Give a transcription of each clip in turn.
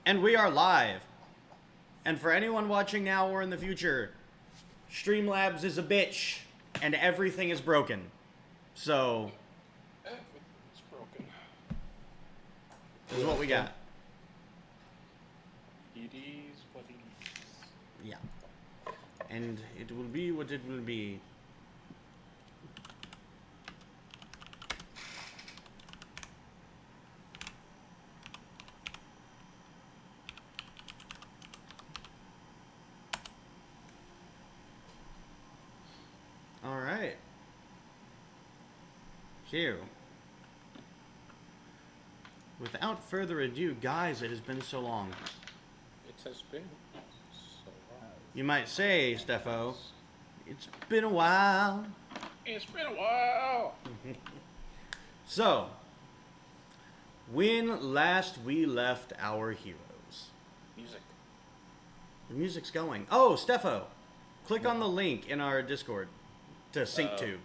And we are live. And for anyone watching now or in the future, Streamlabs is a bitch, and everything is broken. So, Everything's broken. this is what we got. It is what it is. Yeah. And it will be what it will be. Alright. So, without further ado, guys, it has been so long. It has been so long. You might say, Steffo, it's been a while. It's been a while. So, when last we left our heroes. Music. The music's going. Oh, Steffo, click on the link in our Discord to sync to.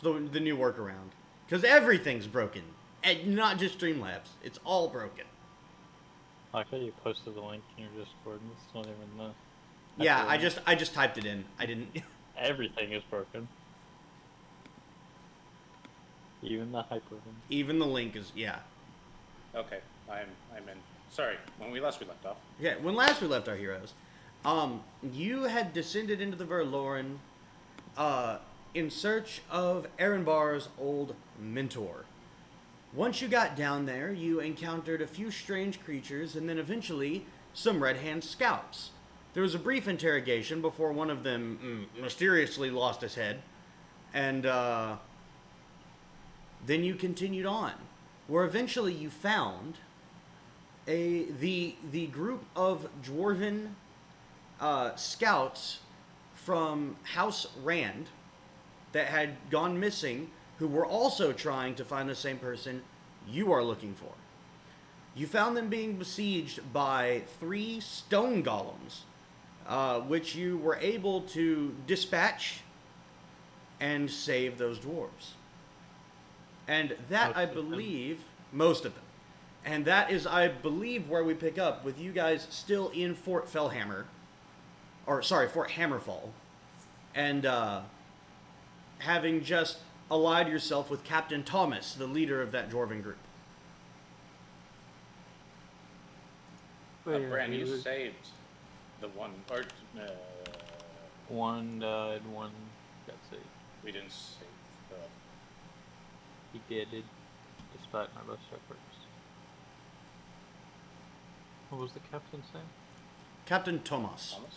The new workaround. Because everything's broken. And not just Streamlabs. It's all broken. I thought you posted the link in your Discord and it's not even the... Yeah, I just typed it in. I didn't... Everything is broken. Even the hyperlink. Even the link is... Yeah. Okay, I'm in. Sorry, when we left off. Yeah, when last we left our heroes, you had descended into the Verloren, in search of Erenbar's old mentor. Once you got down there, you encountered a few strange creatures and then eventually some Red Hand scouts. There was a brief interrogation before one of them mysteriously lost his head, and then you continued on, where eventually you found the group of Dwarven scouts from House Rand that had gone missing, who were also trying to find the same person you are looking for. You found them being besieged by 3 stone golems, which you were able to dispatch and save those dwarves. And that, I believe, most of them. And that is, I believe, where we pick up with you guys still in Fort Fellhammer. Or, sorry, Fort Hammerfall. And, having just allied yourself with Captain Thomas, the leader of that Dwarven group. Bran, you saved the one, or One died, one got saved. we didn't save the... He did it, despite my best efforts. What was the captain's name? Captain Thomas. Thomas?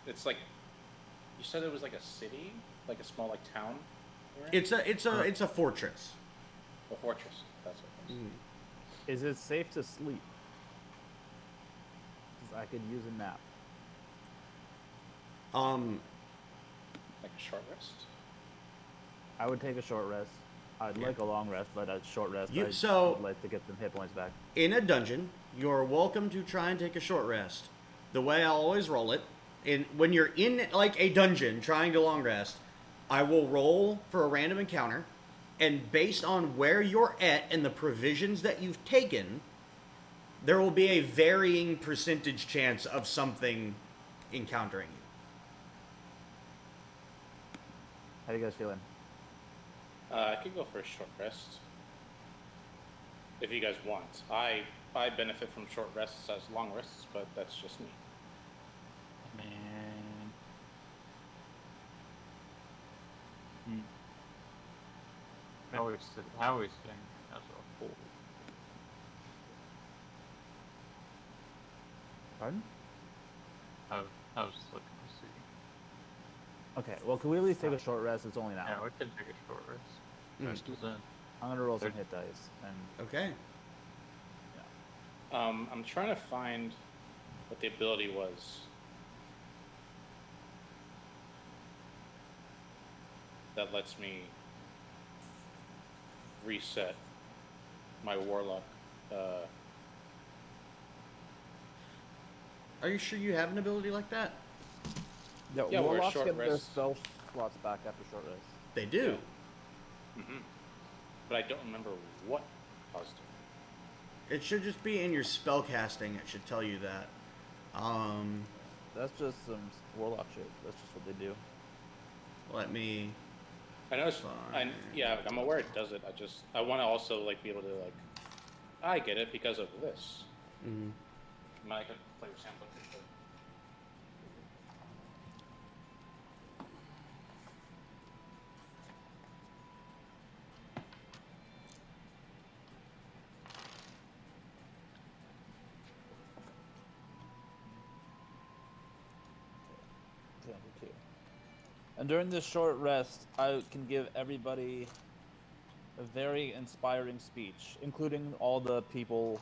It's like, you said it was like a city? Like a small, like, town? It's a fortress. A fortress, that's what it was. Is it safe to sleep? 'Cause I could use a nap. Like a short rest? I would take a short rest. I'd like a long rest, but a short rest. I'd like to get some hit points back. In a dungeon, you're welcome to try and take a short rest. The way I always roll it, when you're in like a dungeon trying to long rest, I will roll for a random encounter, and based on where you're at and the provisions that you've taken, there will be a varying percentage chance of something encountering you. How you guys feeling? I could go for a short rest. If you guys want. I benefit from short rests as long rests, but that's just me. Man. How are we sitting as a whole? Pardon? I was just looking to see. Okay, well, can we at least take a short rest? It's only an Yeah, hour. we could take a short rest. Rest is in. I'm gonna roll some hit dice. And Okay. I'm trying to find what the ability was that lets me reset my warlock. Are you sure you have an ability like that? Yeah, we're warlocks short get their rest. spell slots back after short rest. They do. Yeah. But I don't remember what caused it. It should just be in your spell casting. It should tell you that. That's just some warlock shit. That's just what they do. Let me. I know. I'm aware it does it. I want to also like be able to like. I get it because of this. Mm-hmm. I could play with sample. And during this short rest, I can give everybody a very inspiring speech, including all the people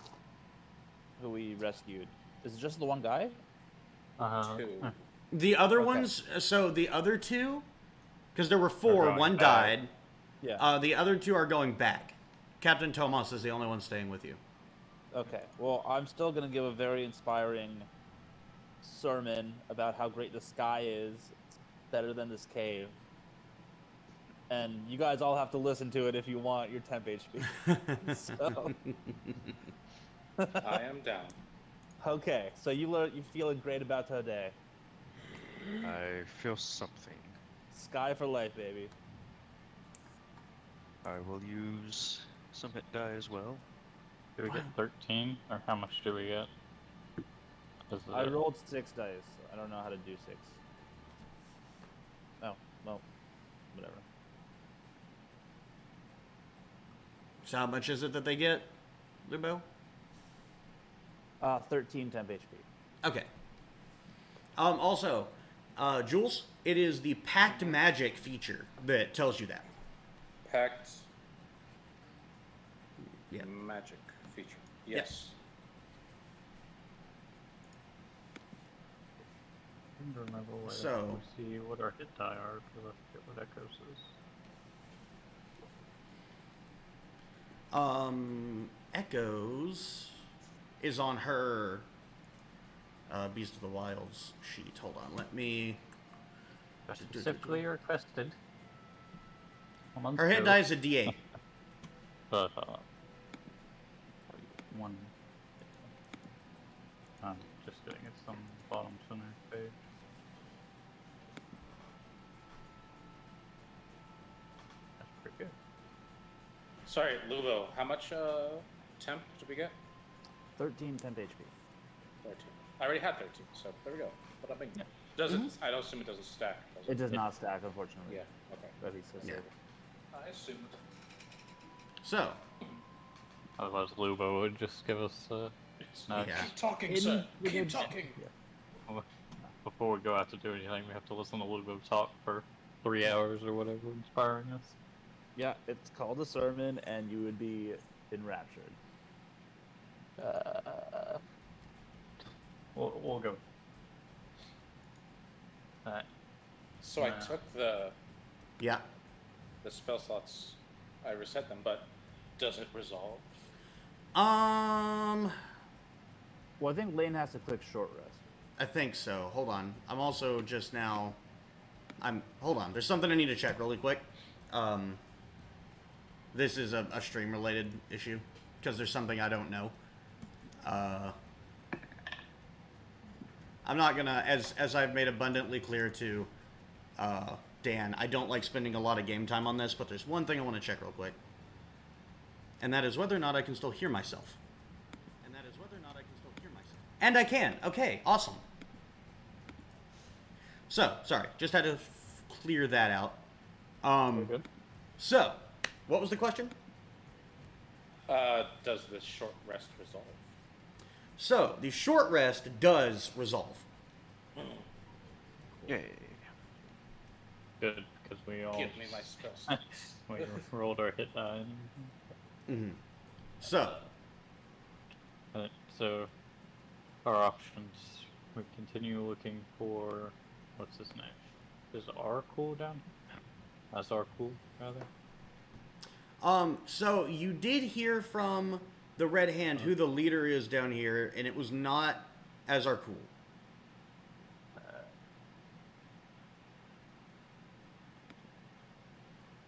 who we rescued. Is it just the one guy? Two. The other ones, so the other two, because there were four, one died. Yeah. The other two are going back. Captain Tomas is the only one staying with you. Okay. Well, I'm still going to give a very inspiring sermon about how great the sky is. It's better than this cave. And you guys all have to listen to it if you want your temp HP. So. I am down. Okay, so you feeling great about today? I feel something. Sky for life, baby. I will use some hit die as well. Do we get 13? Or how much do we get? I rolled 6 dice. I don't know how to do 6. Oh, well, whatever. So how much is it that they get, Lubo? 13 temp HP. Okay. Also, Jules, it is the Pact Magic feature that tells you that. Pact. Yeah. Magic feature. Yes. I don't remember where So, we see what our hit die are, because I forget what Echoes is. Echoes is on her Beast of the Wilds sheet. Hold on, let me... Specifically requested. Her hit die is a D8. But, one... I'm just doing it on the bottom center page. That's pretty good. Sorry, Lubo. How much temp did we get? 13 temp HP. 13. I already had 13, so there we go. But I mean, doesn't. I don't assume it doesn't stack. Does It does not stack, unfortunately. Yeah. Okay. But he says Yeah. so. I assumed. So, Otherwise, Lubo would just give us No, Yeah. Keep talking, sir. Keep talking. before we go out to do anything, we have to listen to Lubo talk for 3 hours or whatever, inspiring us. Yeah, it's called a sermon, and you would be enraptured. We'll go. Alright. So I took the yeah. spell slots. I reset them, but does it resolve? Well, I think Lane has to click short rest. I think so. Hold on. I'm also just now... Hold on. There's something I need to check really quick. This is a stream-related issue, because there's something I don't know. I'm not gonna... As I've made abundantly clear to Dan, I don't like spending a lot of game time on this, but there's one thing I want to check real quick. And that is whether or not I can still hear myself. And I can. Okay, awesome. So, sorry, just had to clear that out. Good. So, what was the question? Does this short rest resolve? So, the short rest does resolve. Yay. Good, because we all... Give me my spell slots. we rolled our hit die. Mm-hmm. So, So, our options, we continue looking for, what's his name? Is R cool down? That's R cool, rather? so you did hear from the Red Hand who the leader is down here, and it was not Azar Cool.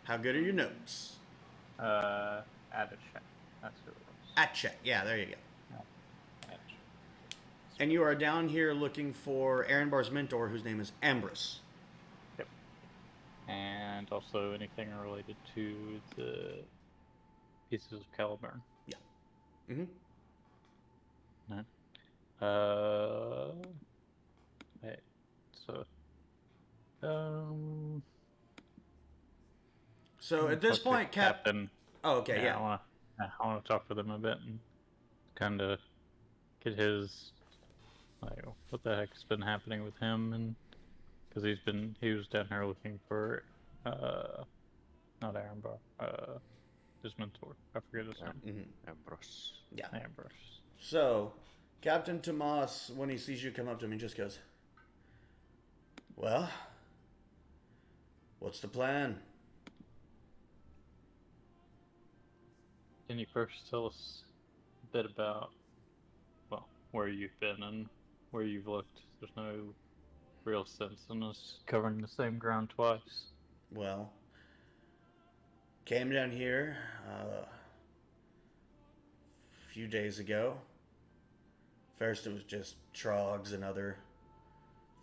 How good are your notes? Add a check. That's who it was. At check. Yeah, there you go. Yeah. And you are down here looking for Aaron mentor, whose name is Ambrose. Yep. And also anything related to the pieces of Caliburn. Yeah. Mm-hmm. No. Wait. So. So at this point, Captain. Oh, okay, yeah. I want to talk with him a bit and kind of get his what the heck's been happening with him, and because he was down here looking for not Aaronbar, his mentor. I forget his name. Mm-hmm. Ambrose. Yeah. Ambrose. So, Captain Tomas, when he sees you come up to him, he just goes, "Well, what's the plan?" Can you first tell us a bit about, well, where you've been and where you've looked? There's no real sense in us covering the same ground twice. Well, came down here a few days ago. First, it was just trogs and other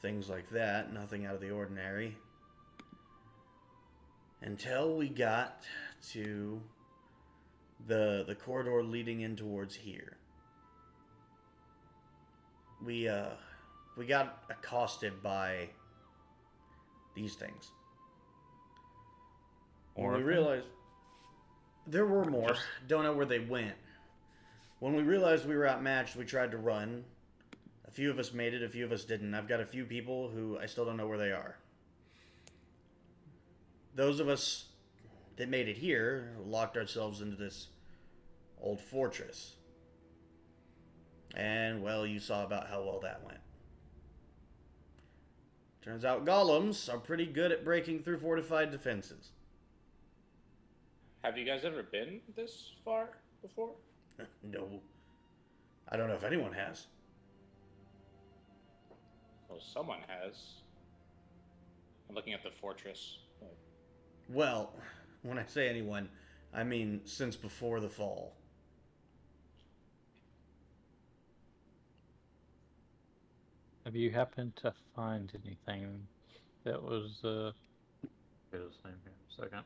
things like that, nothing out of the ordinary. Until we got to the corridor leading in towards here. We got accosted by these things. When we realized there were more, don't know where they went. When we realized we were outmatched, we tried to run. A few of us made it, a few of us didn't. I've got a few people who I still don't know where they are. Those of us that made it here locked ourselves into this old fortress. And, well, you saw about how well that went. Turns out golems are pretty good at breaking through fortified defenses. Have you guys ever been this far before? No. I don't know if anyone has. Well, someone has. I'm looking at the fortress. Well, when I say anyone, I mean since before the fall. Have you happened to find anything that was get his name here a second.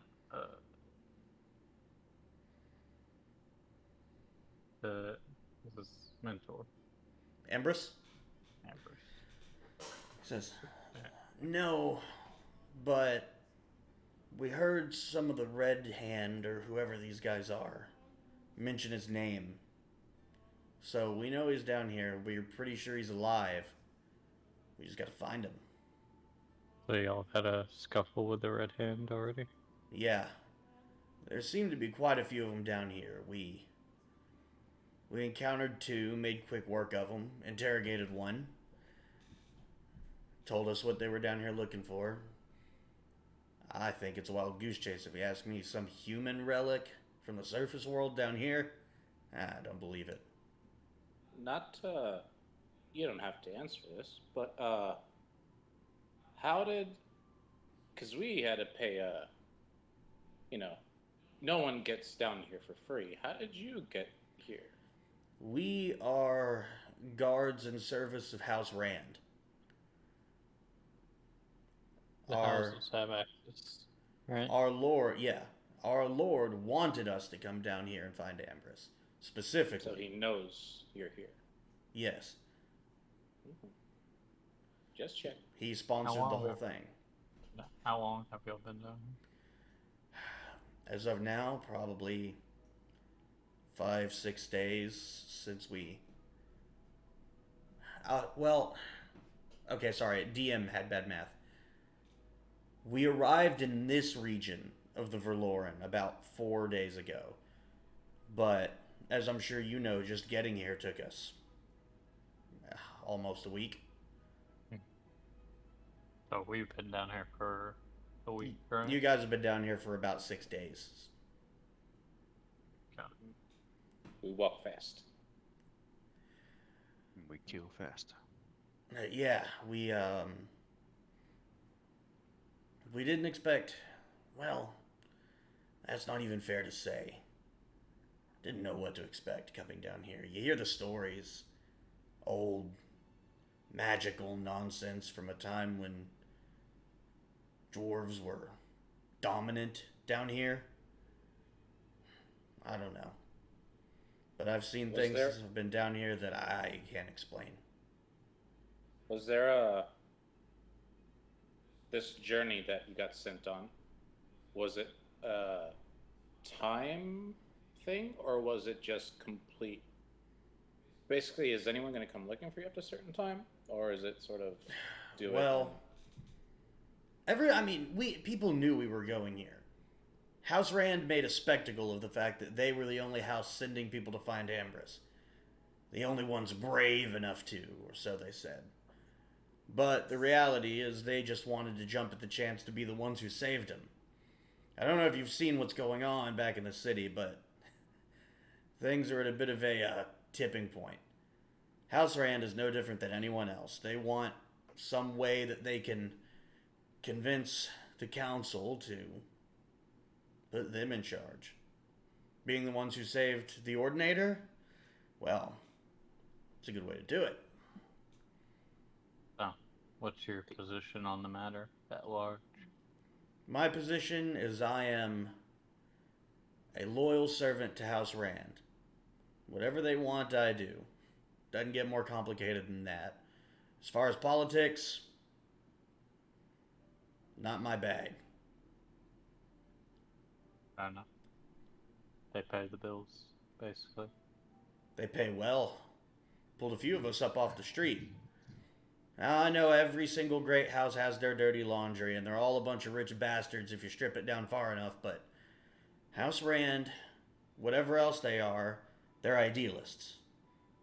His mentor. Ambrose? Ambrose. Says, no, but we heard some of the Red Hand, or whoever these guys are, mention his name. So we know he's down here. We're pretty sure he's alive. We just gotta find him. So y'all had a scuffle with the Red Hand already? Yeah. There seem to be quite a few of them down here. We encountered two, made quick work of them, interrogated one, told us what they were down here looking for. I think it's a wild goose chase if you ask me. Some human relic from the surface world down here? I don't believe it. Not, you don't have to answer this, but, how did, because we had to pay, no one gets down here for free. How did you get here? We are guards in service of House Rand. The houses have access, right? Our Lord, yeah. Our Lord wanted us to come down here and find Ambrose. Specifically. So he knows you're here. Yes. Mm-hmm. Just check. He sponsored the whole thing. How long have y'all been down here? As of now, probably 5-6 days since we... okay, sorry. DM had bad math. We arrived in this region of the Verloren about 4 days ago. But, as I'm sure you know, just getting here took us almost a week. So we've been down here for a week, right? You guys have been down here for about 6 days. We walk fast. We kill fast. Yeah, we didn't expect, well, That's not even fair to say. Didn't know what to expect coming down here. You hear the stories. Old, magical nonsense from a time when dwarves were dominant down here. I don't know. But I've seen things that have been down here that I can't explain. Was there this journey that you got sent on? Was it a time thing, or was it just complete? Basically, is anyone going to come looking for you at a certain time, or is it sort of do well, people knew we were going here. House Rand made a spectacle of the fact that they were the only house sending people to find Ambrose. The only ones brave enough to, or so they said. But the reality is they just wanted to jump at the chance to be the ones who saved him. I don't know if you've seen what's going on back in the city, but things are at a bit of a tipping point. House Rand is no different than anyone else. They want some way that they can convince the council to put them in charge. Being the ones who saved the Ordinator, well, it's a good way to do it. Oh, what's your position on the matter at large? My position is I am a loyal servant to House Rand. Whatever they want, I do. Doesn't get more complicated than that. As far as politics, not my bag. I don't know. They pay the bills, basically. They pay well. Pulled a few of us up off the street. Now, I know every single great house has their dirty laundry, and they're all a bunch of rich bastards if you strip it down far enough, but House Rand, whatever else they are, they're idealists.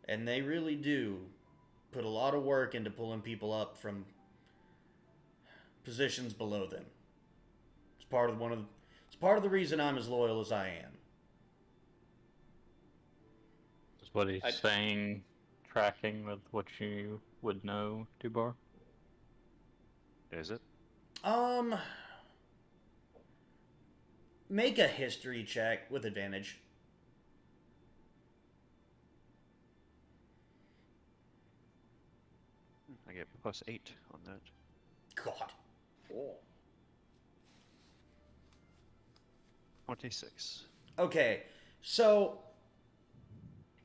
And they really do put a lot of work into pulling people up from positions below them. It's part of the reason I'm as loyal as I am. Is what he's saying tracking with what you would know, Dubar? Is it? Make a history check with advantage. I get +8 on that. God. Cool. 26. Okay, so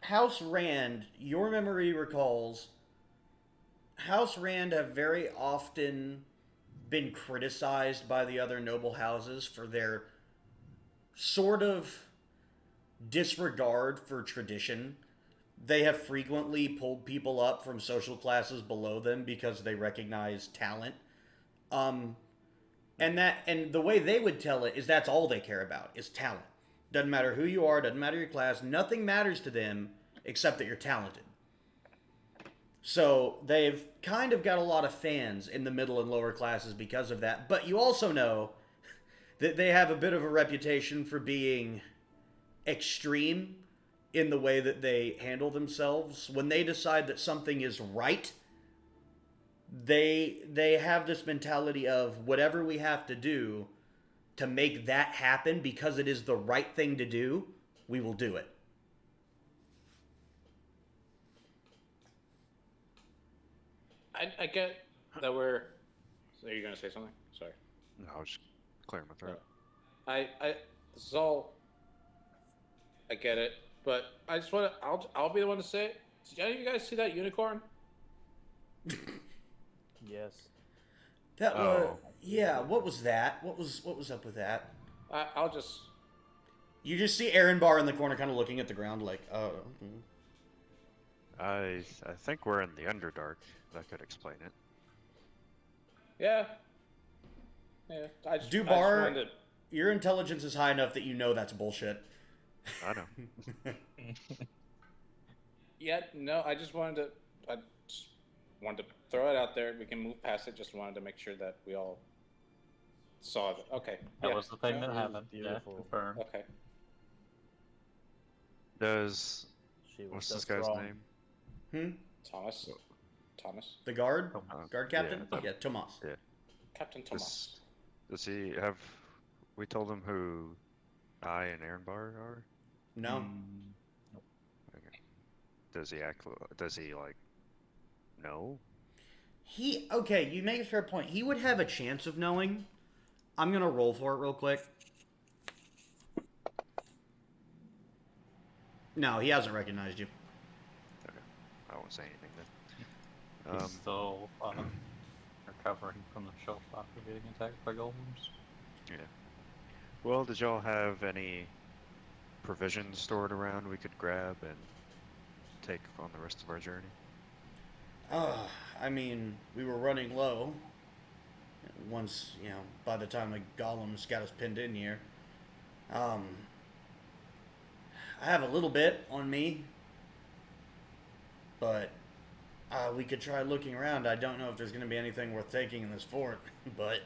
House Rand, your memory recalls House Rand have very often been criticized by the other noble houses for their sort of disregard for tradition. They have frequently pulled people up from social classes below them because they recognize talent. And the way they would tell it is that's all they care about is talent. Doesn't matter who you are, doesn't matter your class, nothing matters to them except that you're talented. So they've kind of got a lot of fans in the middle and lower classes because of that. But you also know that they have a bit of a reputation for being extreme in the way that they handle themselves. When they decide that something is right, they have this mentality of whatever we have to do to make that happen because it is the right thing to do, we will do it. I get that we're. So are you going to say something? Sorry. No, I was just clearing my throat. This is all. I get it, but I just want to. I'll be the one to say it. Did any of you guys see that unicorn? Yes. That was yeah. What was that? What was up with that? I'll just. You just see Aaron Barr in the corner, kind of looking at the ground, like, oh. I think we're in the Underdark. That could explain it. Yeah. Yeah. Dubar, your intelligence is high enough that you know that's bullshit. I know. Yeah. No. I just wanted to throw it out there. We can move past it. Just wanted to make sure that we all saw it. Okay. That was the thing that It was happened. beautiful. Yeah, confirmed. Okay. She was What's so this guy's strong. name? Thomas. The guard? Tomas. Guard captain? Yeah. Yeah, Tomas. Captain Thomas. Does he have? We told him who I and Aaronbar are? No. Okay. Does he act? Does he like know? Okay, you make a fair point. He would have a chance of knowing. I'm gonna roll for it real quick. No, he hasn't recognized you. Okay. I won't say anything then. He's still recovering from the shell shock of getting attacked by golems. Yeah. Well, did y'all have any provisions stored around we could grab and take on the rest of our journey? I mean, we were running low. Once, by the time the golems got us pinned in here. I have a little bit on me. But we could try looking around. I don't know if there's going to be anything worth taking in this fort, but...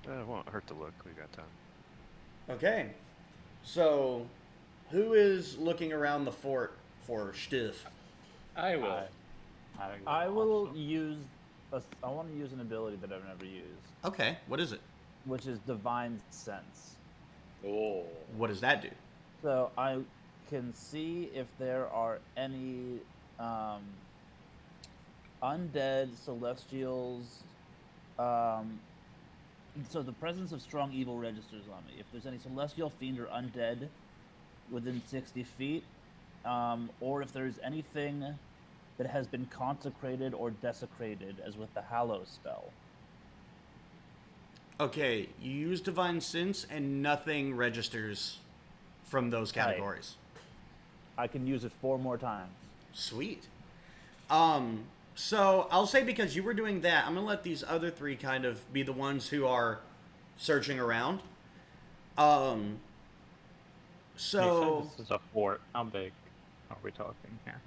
Yeah. It won't hurt to look. We got time. Okay. So, who is looking around the fort for Stiff? I will. I will use. I want to use an ability that I've never used, Okay, what is it? which is Divine Sense. Oh. What does that do? So I can see if there are any undead celestials. So the presence of strong evil registers on me. If there's any celestial, fiend, or undead within 60 feet, or if there's anything that has been consecrated or desecrated, as with the Hallow spell. Okay, you use Divine Sense and nothing registers from those categories. I can use it 4 more times. Sweet. So I'll say because you were doing that, I'm going to let these other 3 kind of be the ones who are searching around. So... You said this is a fort. How big are we talking here?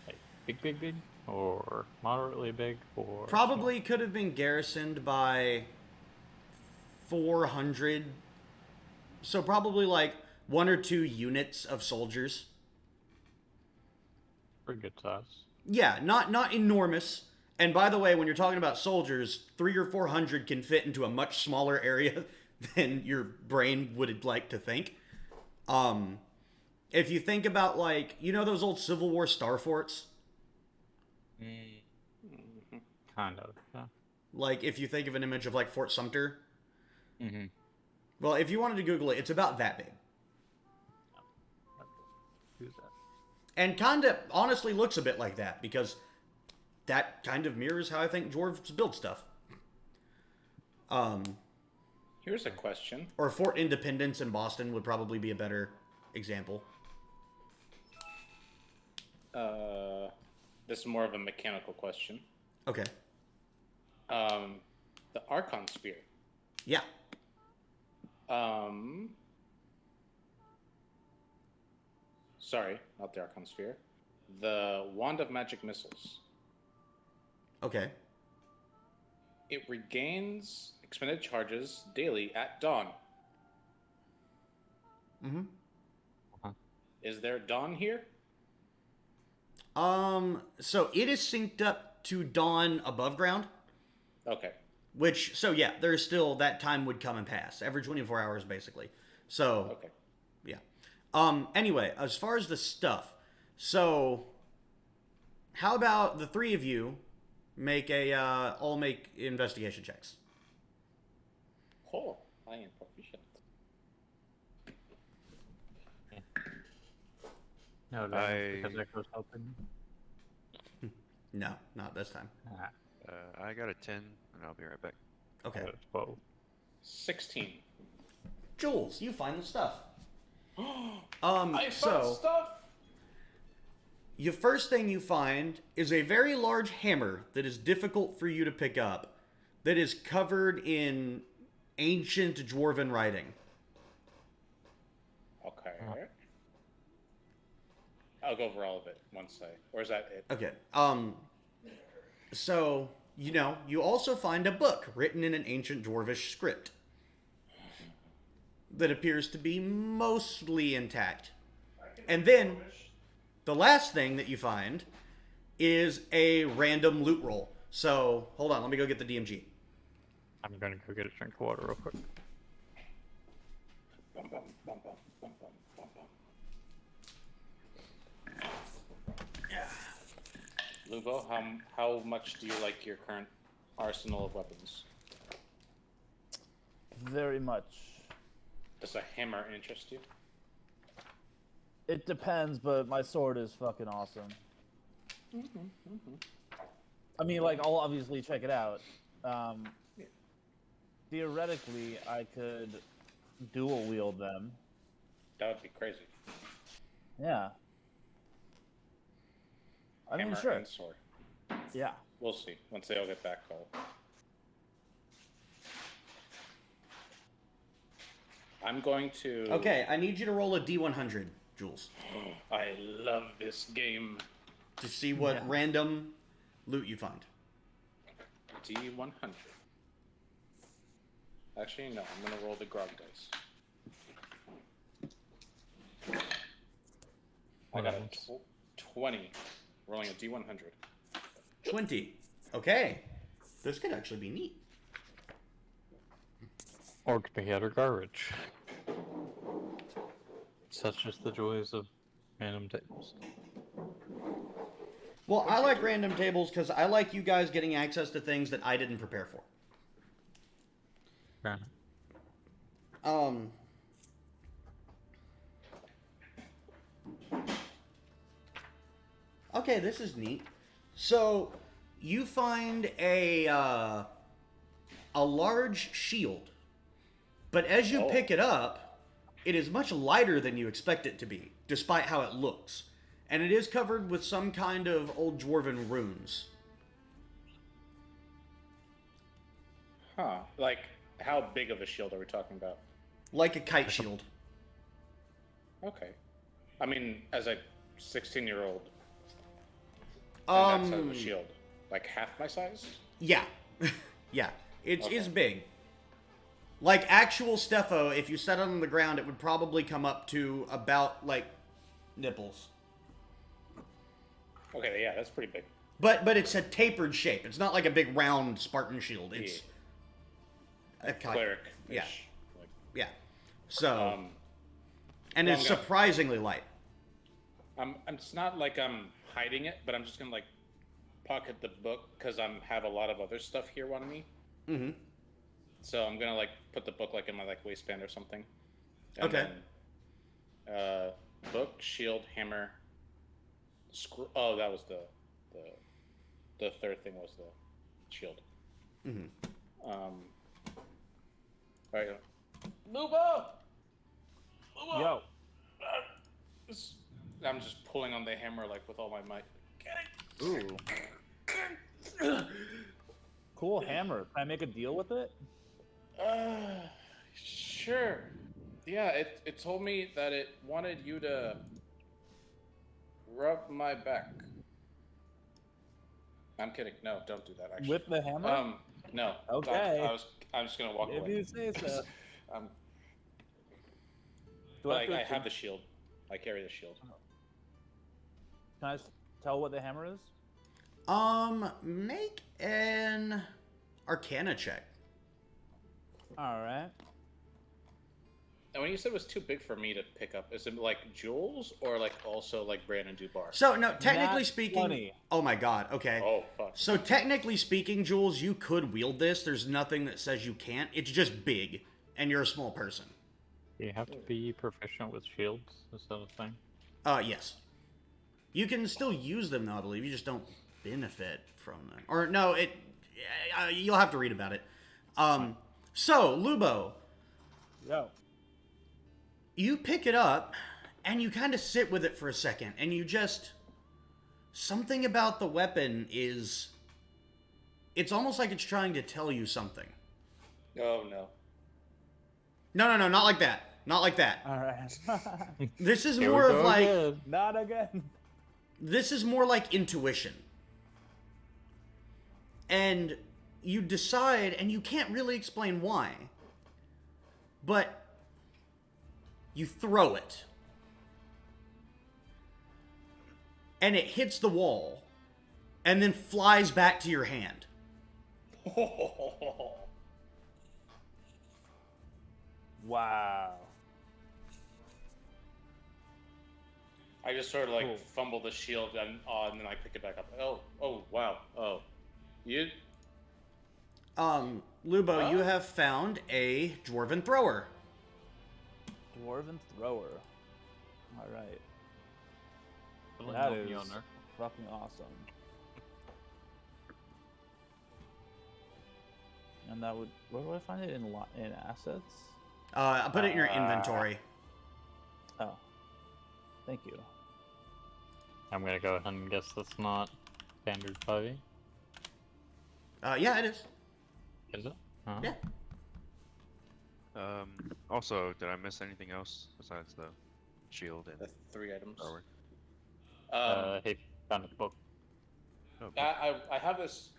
Like big? Or moderately big? Or probably small? could have been garrisoned by 400. So probably like 1 or 2 units of soldiers. Pretty good size. Yeah, not enormous. And by the way, when you're talking about soldiers, 300 or 400 can fit into a much smaller area than your brain would like to think. If you think about, like, those old Civil War star forts? Kind of, yeah. Like, if you think of an image of, like, Fort Sumter? Mm-hmm. Well, if you wanted to Google it, it's about that big. Who's that? And kind of honestly looks a bit like that, because that kind of mirrors how I think dwarves build stuff. Here's a question. Or Fort Independence in Boston would probably be a better example. This is more of a mechanical question. Okay. The Archon Sphere. Yeah. Sorry, not the Archon Sphere. The Wand of Magic Missiles. Okay. It regains expended charges daily at dawn. Mm-hmm. Is there dawn here? So it is synced up to dawn above ground. Okay. Which, so yeah, there's still, that time would come and pass. Every 24 hours, basically. So, Okay. yeah. Anyway, as far as the stuff, so, how about the 3 of you all make investigation checks? Oh, I am proficient. No, because Echo's helping. No, not this time. I got a 10, and I'll be right back. Okay. 12. 16. Jules, you find the stuff. I found stuff! The first thing you find is a very large hammer that is difficult for you to pick up, that is covered in ancient Dwarven writing. Okay. I'll go over all of it once or is that it? Okay. So, you also find a book written in an ancient Dwarvish script that appears to be mostly intact. And then, the last thing that you find is a random loot roll. So, hold on, let me go get the DMG. I'm gonna go get a drink of water real quick. Bum, bum, bum, bum, bum, bum, bum, bum. Lubo, how much do you like your current arsenal of weapons? Very much. Does a hammer interest you? It depends, but my sword is fucking awesome. I mean, like, I'll obviously check it out. Theoretically, I could dual wield them. That would be crazy. Yeah. I mean, Hammer sure. and sword. Yeah. We'll see. Once they all get back, I'm going to... Okay, I need you to roll a D100, Jules, I love this game. to see what random loot you find. D100. Actually, no. I'm going to roll the grog dice. I got a 20. Rolling a D100. 20. Okay. This could actually be neat. Or it could be utter garbage. Such as the joys of random tables. Well, I like random tables because I like you guys getting access to things that I didn't prepare for. Fair enough. Okay, this is neat. So, you find a large shield, but as you pick it up, it is much lighter than you expect it to be, despite how it looks. And it is covered with some kind of old Dwarven runes. Huh. Like, how big of a shield are we talking about? Like a kite shield. Okay. I mean, as a 16-year-old, Um, that size of a shield. Like half my size? Yeah. Yeah. It's Okay. big. Like actual Steffo, if you set it on the ground, it would probably come up to about, like, nipples. Okay, yeah, that's pretty big. But it's a tapered shape. It's not like a big round Spartan shield. It's a kite. Cleric. Yeah. Like, Yeah. So, and well, it's I'm gonna- surprisingly light. it's not like I'm hiding it, but I'm just gonna like pocket the book because have a lot of other stuff here on me. Mm-hmm. So I'm gonna like put the book like in my like waistband or something. And Okay. Then, book, shield, hammer. Oh, that was the third thing was the shield. Mm-hmm. All right. Lubo! Lubo! Yo. I'm just pulling on the hammer like with all my might. Ooh. Cool hammer. Can I make a deal with it? Sure. Yeah, it told me that it wanted you to rub my back. I'm kidding. No, don't do that. Actually. With the hammer? No. Okay. I'm just gonna walk If away. you say so. Do Like, I to- have the shield. I carry the shield. Can I tell what the hammer is? Make an Arcana check. All right. And when you said it was too big for me to pick up, is it like jewels or like also like Brandon Dubar? So, no, technically Nat speaking... 20. Oh my god, okay. Oh, fuck. So, technically speaking, Jules, you could wield this. There's nothing that says you can't. It's just big, and you're a small person. You have to be proficient with shields. Is that a thing? Yes. You can still use them, though, I believe. You just don't benefit from them. Or, no, you'll have to read about it. So, Lubo, Yo. you pick it up, and you kind of sit with it for a second, and you just... Something about the weapon is... It's almost like it's trying to tell you something. Oh, no. No, not like that. Not like that. All right. This is Here we more of go like... again. Not again. This is more like intuition. And you decide, and you can't really explain why, but you throw it. And it hits the wall, and then flies back to your hand. Wow. I just sort of like Cool. fumble the shield and then I pick it back up. Oh, wow. Oh, you. Lubo, you have found a dwarven thrower. Dwarven thrower. All right. Really That help me is on her. fucking awesome. And that would. Where do I find it in assets? I put it in your inventory. Oh. Thank you. I'm gonna go ahead and guess that's not standard 5e. Yeah, it is. Is it? Uh-huh. Yeah. Also, did I miss anything else besides the shield and The 3 items. thrower? He found a book. Oh, but I have this.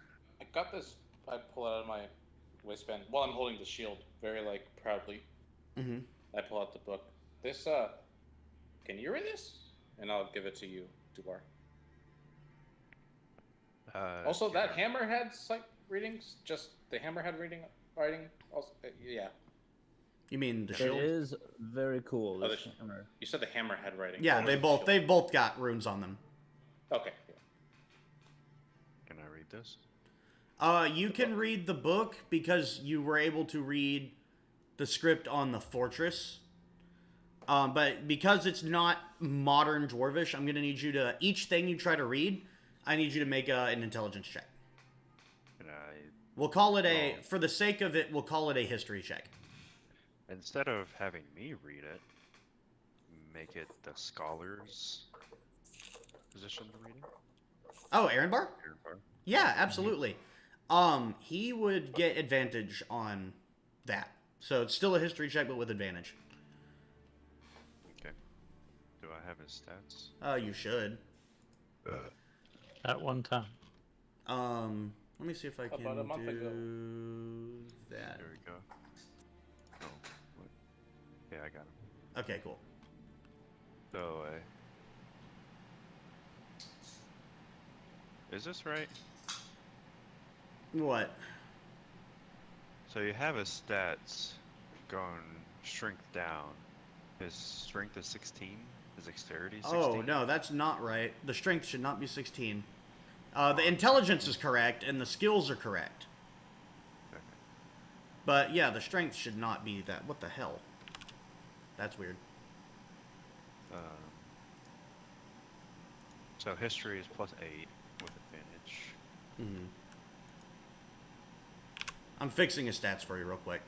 I got this. I pull it out of my waistband while I'm holding the shield, very like proudly. Mm-hmm. I pull out the book. This can you read this? And I'll give it to you, Dubar. Also, yeah, that hammerhead sight readings, just the hammerhead writing. Also, yeah. You mean the It shield? is very cool. Oh, This the hammer. You said the hammerhead writing. Yeah, What they was the both shield? they've both got runes on them. Okay. Yeah. Can I read this? You can read the book because you were able to read the script on the fortress. But because it's not modern Dwarvish, I'm gonna need you to each thing you try to read. I need you to make an intelligence check. Can I, We'll call it for the sake of it, we'll call it a history check. instead of having me read it, make it the scholar's position to read it? Oh, Aaron Bar? Aaron Barr? Yeah, absolutely. He would get advantage on that. So it's still a history check, but with advantage. Okay. Do I have his stats? You should. At one time. Let me see if I can About a month do ago. that. There we go. Oh, what? Yeah, I got him. Okay, cool. So, is this right? What? So you have his stats going shrink down. His strength is 16. His dexterity is 16. Oh, no, that's not right. The strength should not be 16. The intelligence is correct, and the skills are correct. Okay. But, yeah, the strength should not be that. What the hell? That's weird. So history is plus 8 with advantage. Mm-hmm. I'm fixing his stats for you real quick.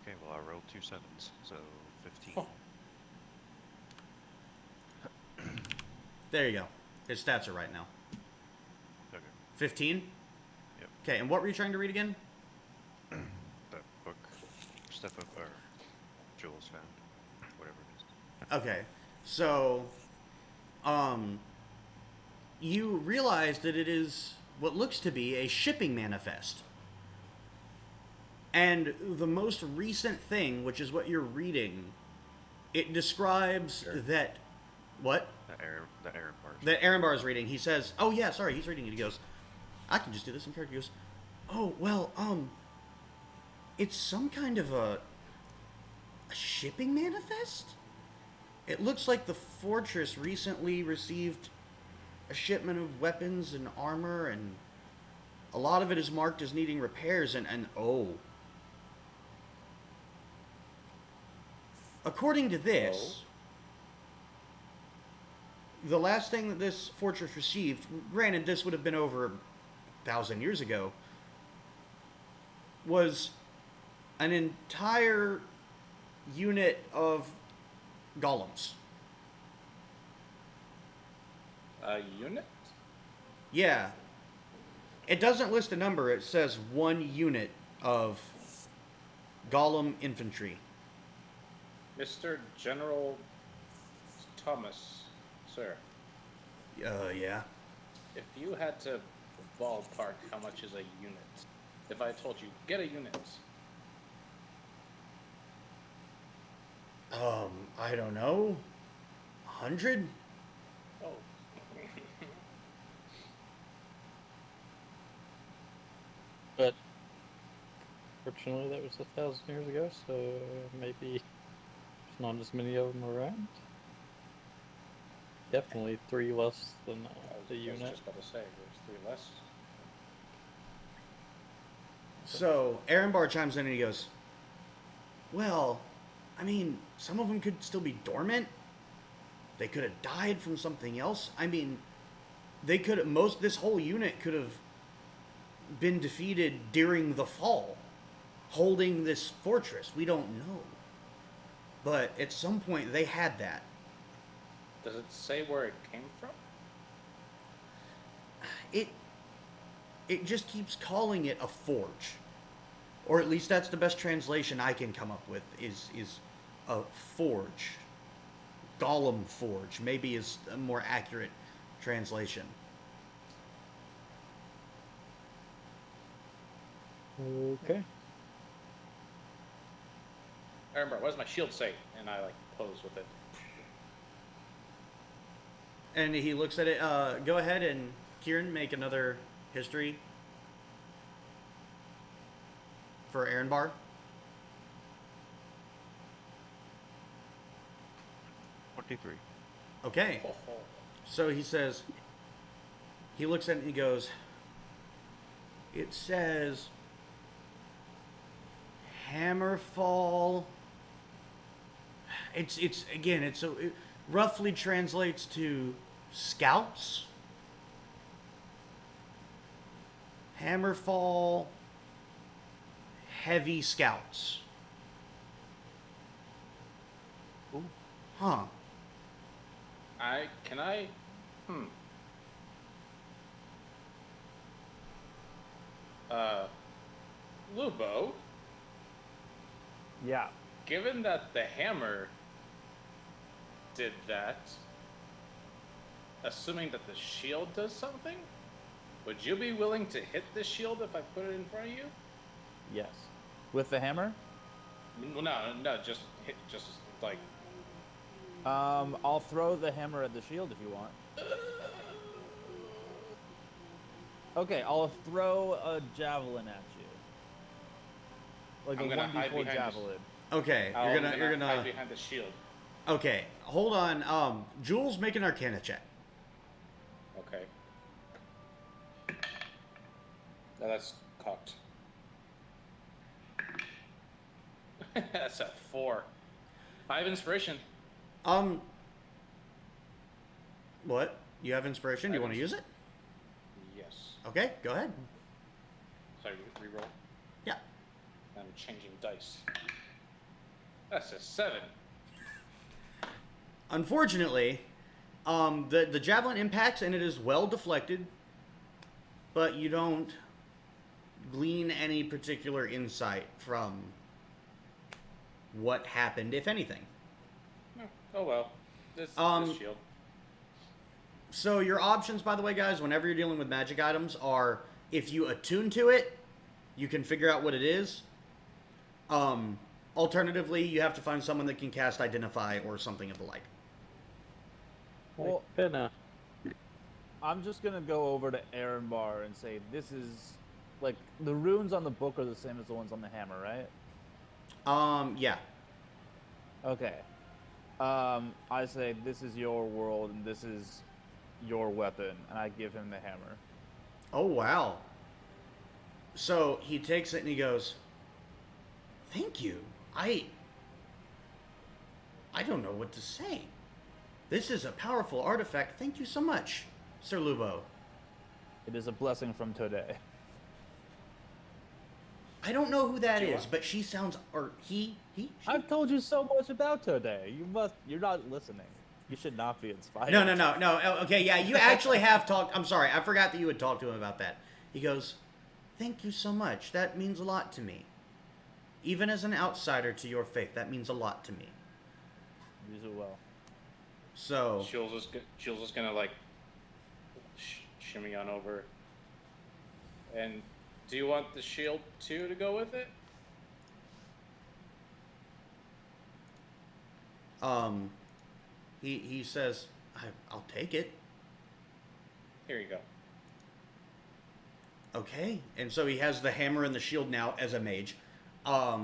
Okay, well I rolled 2 sevens, so 15. Oh. There you go. His stats are right now. Okay. 15? Yep. Okay, and what were you trying to read again? That book, Step Up, or Jules found, whatever it is. Okay, so, you realize that it is what looks to be a shipping manifest. And the most recent thing, which is what you're reading, it describes that... What? The Aaron part. That Aaron Barr is reading. He says, oh yeah, sorry, he's reading it. He goes, I can just do this in character. He goes, oh, well, it's some kind of a shipping manifest? It looks like the fortress recently received a shipment of weapons and armor, and a lot of it is marked as needing repairs, and oh. According to this, the last thing that this fortress received, granted this would have been over 1,000 years ago, was an entire unit of golems. A unit? Yeah. It doesn't list a number, it says 1 unit of golem infantry. Mr. General Thomas, sir. Yeah. If you had to ballpark how much is a unit, if I told you, get a unit, I don't know. 100? oh, But fortunately, that was 1,000 years ago, so maybe there's not as many of them around. definitely 3 less than the I was unit. just about to say, there's 3 less. So Aaron Barr chimes in and he goes, well, I mean, some of them could still be dormant. They could have died from something else. I mean, they could have, this whole unit could have been defeated during the fall, holding this fortress. We don't know. But at some point they had that. Does it say where it came from? It just keeps calling it a forge. Or at least that's the best translation I can come up with is a forge. Golem forge maybe is a more accurate translation. Okay. I remember, what does my shield say? And I pose with it. And he looks at it. Go ahead and Kieran, make another history for Aaron Barr. Okay. Oh, oh. So he says, he looks at it and he goes, it says Hammerfall. It roughly translates to scouts. Hammerfall heavy scouts. Ooh. Huh. Lubo, Yeah. given that the hammer did that, assuming that the shield does something, would you be willing to hit the shield if I put it in front of you? Yes. With the hammer? No, just hit, I'll throw the hammer at the shield if you want. Okay, I'll throw a javelin at you. Like I'm a gonna hide 1d4 behind javelin. Okay, you're you're gonna. hide behind the shield. Okay, hold on. Jules, make an Arcana check. Okay. No, that's cocked. That's a 4. 5 inspiration. What? You have inspiration? You want to use it? Yes. Okay, go ahead. Sorry, reroll. Yeah. I'm changing dice. That's a 7. Unfortunately, the javelin impacts and it is well deflected, but you don't glean any particular insight from what happened, if anything. Oh well. This shield. So your options, by the way, guys, whenever you're dealing with magic items, are if you attune to it, you can figure out what it is. Alternatively, you have to find someone that can cast Identify or something of the like. Well, Finna. I'm just gonna go over to Aaron Barr and say this is like the runes on the book are the same as the ones on the hammer, right? Yeah. Okay. I say this is your world and this is your weapon, and I give him the hammer. Oh, wow. So he takes it and he goes, thank you. I don't know what to say. This is a powerful artifact. Thank you so much, Sir Lubo. It is a blessing from today. I don't know who that Do is, I? but she sounds, or he, she. I've told you so much about today. You're not listening. You should not be inspired. No. Okay, yeah, you actually have talked. I'm sorry, I forgot that you had talked to him about that. He goes, thank you so much. That means a lot to me. Even as an outsider to your faith, that means a lot to me. Use it well. So, Jules is gonna shimmy on over. And do you want the shield too to go with it? he says, I'll take it. Here you go. Okay, and so he has the hammer and the shield now as a mage. I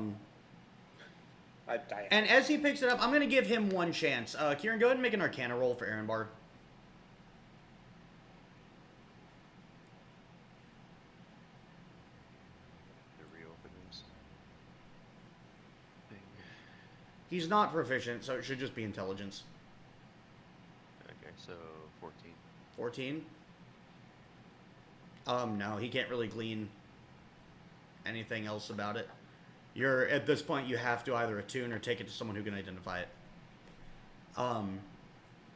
And as he picks it up, I'm going to give him one chance. Kieran, go ahead and make an Arcana roll for Aaron Barr. He's not proficient, so it should just be intelligence. Okay, so 14. 14? No, he can't really glean anything else about it. You're, at this point, you have to either attune or take it to someone who can identify it.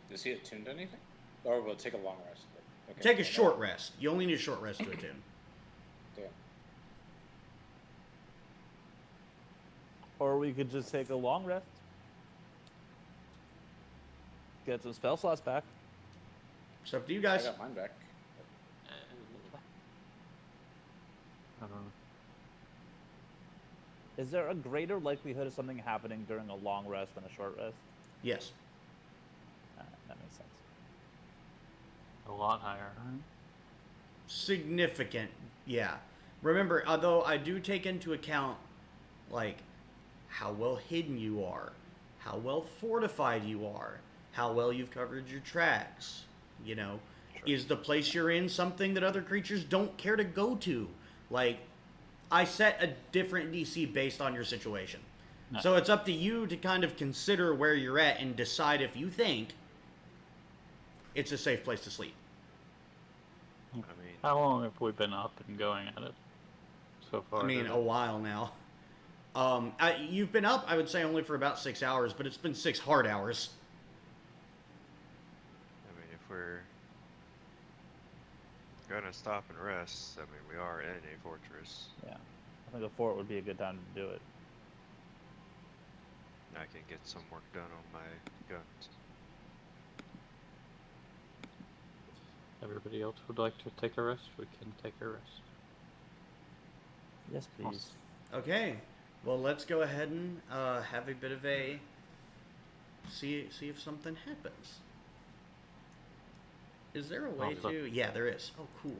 Is he attuned to anything? Or will it take a long rest? Okay. Take a short rest. You only need a short rest to attune. Damn. Or we could just take a long rest. Get some spell slots back. It's up to you I guys. got mine back. I don't know. Is there a greater likelihood of something happening during a long rest than a short rest? Yes. That makes sense. A lot higher, right? Significant, yeah. Remember, although I do take into account, like, how well hidden you are, how well fortified you are, how well you've covered your tracks, you know. Sure. Is the place you're in something that other creatures don't care to go to? Like, I set a different DC based on your situation. No. So it's up to you to kind of consider where you're at and decide if you think it's a safe place to sleep. I mean, How long have we been up and going at it so far? I mean, a while now. You've been up, I would say, only for about 6 hours, but it's been 6 hard hours. if we're gonna stop and rest, I mean, we are in a fortress. Yeah. I think a fort would be a good time to do it. I can get some work done on my guns. Everybody else would like to take a rest? We can take a rest. Yes, please. Okay, well, let's go ahead and have a bit of a see if something happens. Is there a way Oh, to? Yeah, there is. Oh, cool.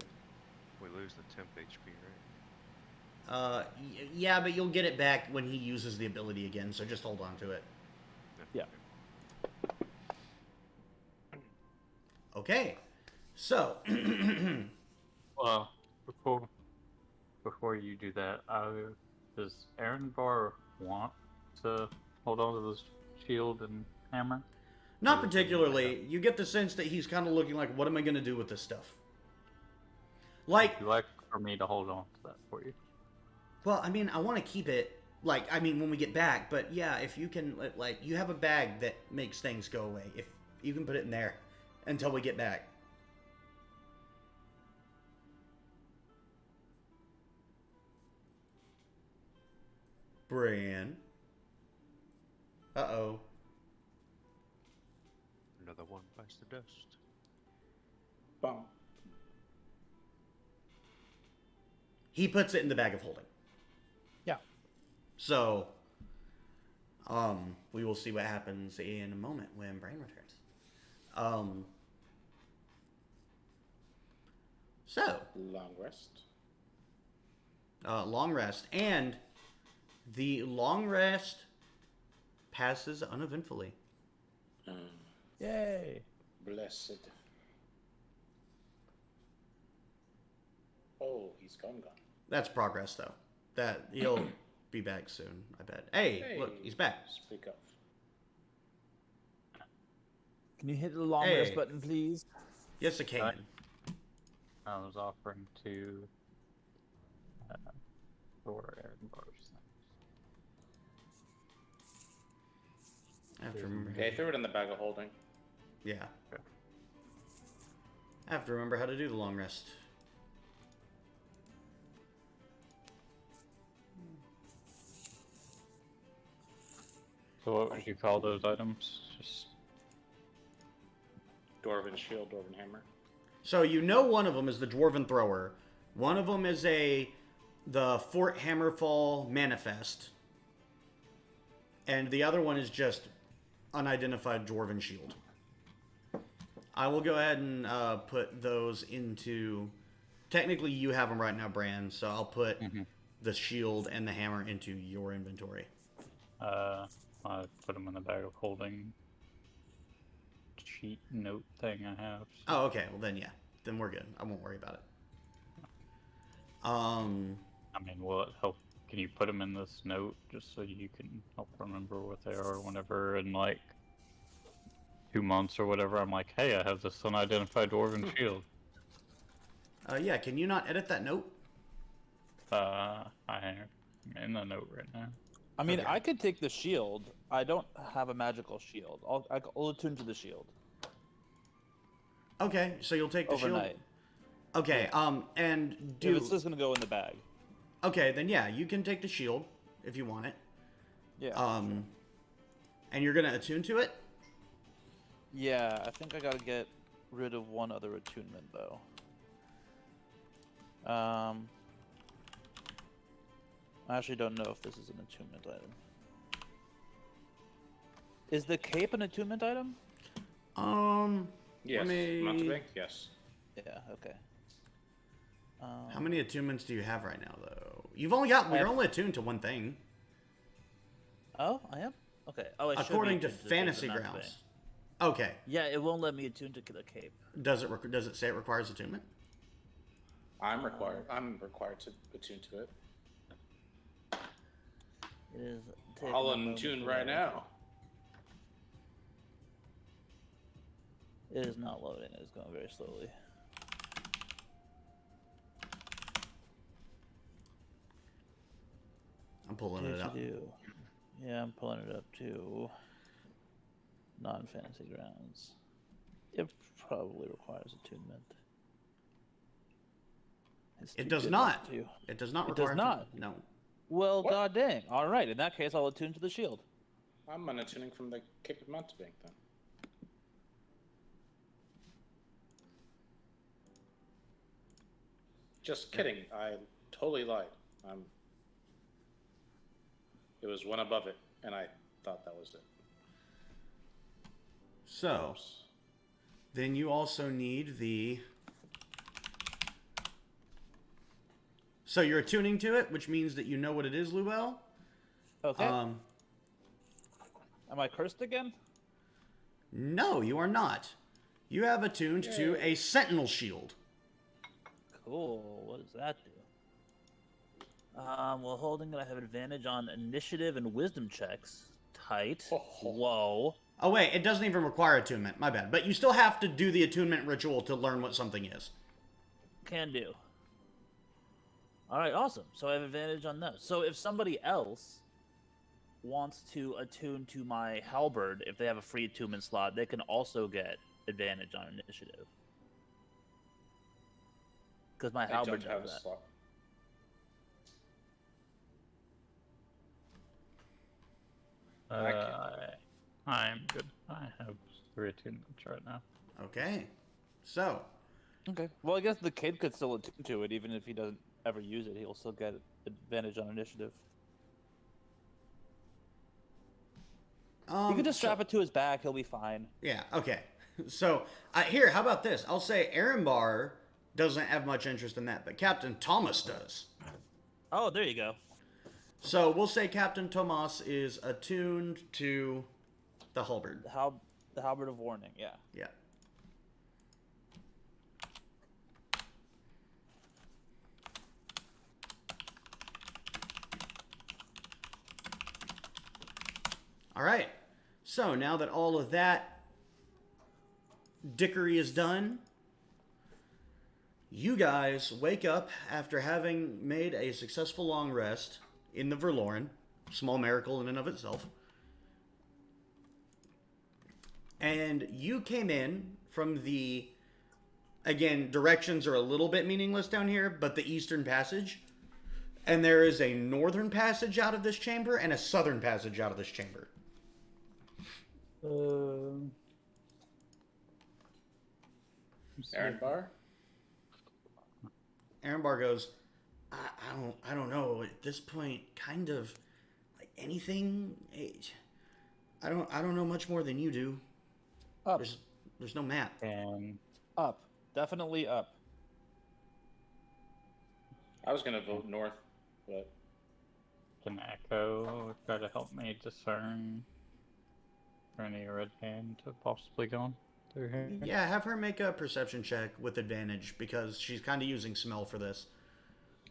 We lose the temp HP, right? Yeah, but you'll get it back when he uses the ability again. So just hold on to it. Yeah. Okay, so Well, before you do that, does Aaron Bar want to hold on to this shield and hammer? not particularly. You get the sense that he's kind of looking like, what am I going to do with this stuff? Like, Would you like for me to hold on to that for you? well, I mean, I want to keep it, like, I mean, when we get back, but yeah, if you can, like, you have a bag that makes things go away. If you can put it in there until we get back. Bran. Uh-oh. Another one bites the dust. Boom. He puts it in the bag of holding. Yeah. So, we will see what happens in a moment when Brain returns. So, Long rest. long rest. And the long rest passes uneventfully. Yay. Blessed. Oh, he's gone. That's progress, though. That he'll be back soon, I bet. Hey, look, he's back. Speak up. Can you hit the long Hey. rest button, please? Yes, I can. Right. I was offering to for Aaron Bar's I have to remember. Yeah, I threw it in the bag of holding. Yeah. Okay. I have to remember how to do the long rest. So what would you call those items? Just Dwarven shield, Dwarven hammer. So you know one of them is the Dwarven Thrower. One of them is the Fort Hammerfall Manifest. And the other one is just unidentified Dwarven Shield. I will go ahead and put those into... Technically, you have them right now, Bran, so I'll put the shield and the hammer into your inventory. I put them in the bag of holding cheat note thing I have. So. Oh, okay. Well, then, yeah. Then we're good. I won't worry about it. I mean, will it help can you put them in this note just so you can help remember what they are whenever in like 2 months or whatever I'm like, hey, I have this unidentified dwarven shield. Yeah, can you not edit that note? I'm in the note right now. I mean, Okay. I could take the shield. I don't have a magical shield. I'll attune to the shield Okay, so you'll take the overnight. shield. Okay, and If it's just gonna go in the bag. Okay, then yeah, you can take the shield if you want it. Yeah. And you're gonna attune to it? Yeah, I think I gotta get rid of one other attunement though. I actually don't know if this is an attunement item. Is the cape an attunement item? Yes. Let me... Mountebank? Yes. Yeah. Okay. How many attunements do you have right now, though? You've only got... You're only attuned to one thing. Oh, I am? Okay. Oh, I should be According to attuned the Fantasy cape, Grounds. Okay. Yeah, it won't let me attune to the cape. Does it say it requires attunement? I'm required to attune to it. It is. I'll attune right now. It is not loading. It is going very slowly. I'm pulling it up. Yeah, I'm pulling it up too. Non-fantasy grounds. It probably requires attunement. It does not. It does not require. It does not. No. Well, What? god dang. All right. In that case, I'll attune to the shield. I'm unattuning from the Cape of Mountebank then. Just kidding. I totally lied. It was one above it, and I thought that was it. So, then you also need the... So you're attuning to it, which means that you know what it is, Luel. Okay. Am I cursed again? No, you are not. You have attuned to a Sentinel Shield. Cool. What does that do? Well, holding it, I have advantage on initiative and wisdom checks. Tight. Whoa. Oh wait, it doesn't even require attunement. My bad. But you still have to do the attunement ritual to learn what something is. Can do. All right, awesome. So I have advantage on those. So if somebody else wants to attune to my halberd, if they have a free attunement slot, they can also get advantage on initiative. Because my halberd don't have does a that. slot. I'm good. I have 3 attunements right now. Okay. So, Okay. Well, I guess the kid could still attune to it, even if he doesn't ever use it. He'll still get advantage on initiative. You can just strap it to his back. He'll be fine. Yeah, okay. So, here, how about this? I'll say Aaronbar doesn't have much interest in that, but Captain Thomas does. Oh, there you go. So, we'll say Captain Thomas is attuned to the halberd. The halberd of warning. Yeah. Yeah. All right. So now that all of that dickery is done, you guys wake up after having made a successful long rest in the Verloren. Small miracle in and of itself. And you came in from the, again, directions are a little bit meaningless down here, but the Eastern Passage. And there is a northern passage out of this chamber and a southern passage out of this chamber. Aaron Barr? Aaron Barr goes, I don't know. At this point, kind of like anything. I don't know much more than you do. Up. There's no map. And Up. Definitely up. I was going to vote north, but can Echo try to help me discern for any red hand to possibly gone through here? Yeah, have her make a perception check with advantage because she's kind of using smell for this.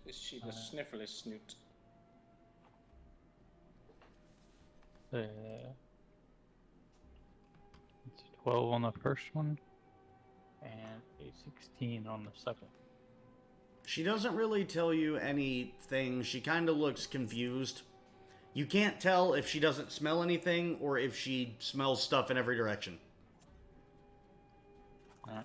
is she the sniffly snoot? It's 12 on the first one, and a 16 on the second. She doesn't really tell you anything. She kind of looks confused. You can't tell if she doesn't smell anything or if she smells stuff in every direction. Alright.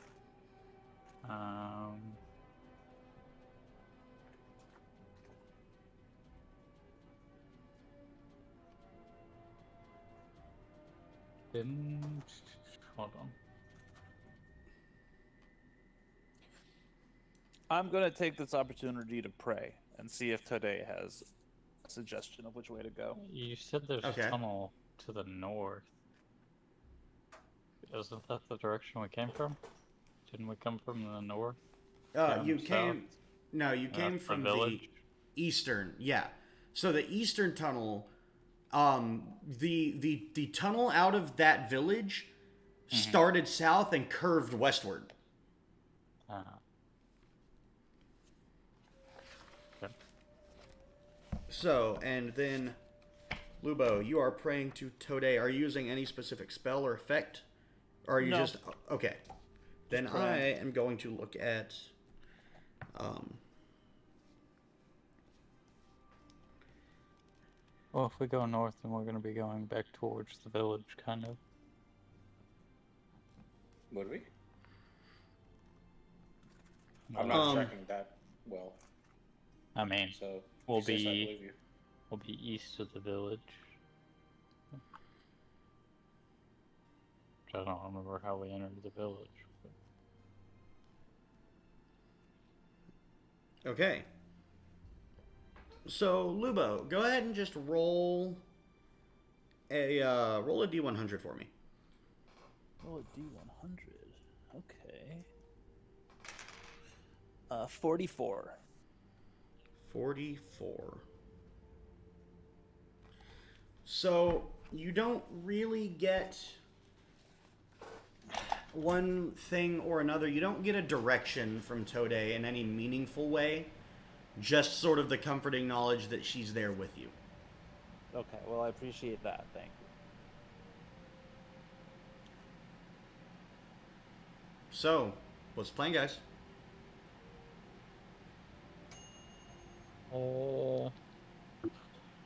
Then hold on. I'm gonna take this opportunity to pray and see if Today has a suggestion of which way to go. You said there's Okay. a tunnel to the north. Isn't that the direction we came from? Didn't we come from the north? You South? came. No, you came the from the village? eastern. Yeah. So the eastern tunnel, the tunnel out of that village started south and curved westward. Okay. So, and then, Lubo, you are praying to Tode. Are you using any specific spell or effect? Or are you No. just... Okay. Then I praying. am going to look at... Well, if we go north, then we're going to be going back towards the village, kind of. Would we? I'm not Um, tracking that well, I mean, so we'll if you say so, I be believe you. we'll be east of the village. I don't remember how we entered the village. But... Okay. So, Lubo, go ahead and just roll a D100 for me. Roll a D100. Okay. 44. 44. So, you don't really get one thing or another. You don't get a direction from Tode in any meaningful way. Just sort of the comforting knowledge that she's there with you. Okay, well, I appreciate that. Thank you. So, what's the plan, guys?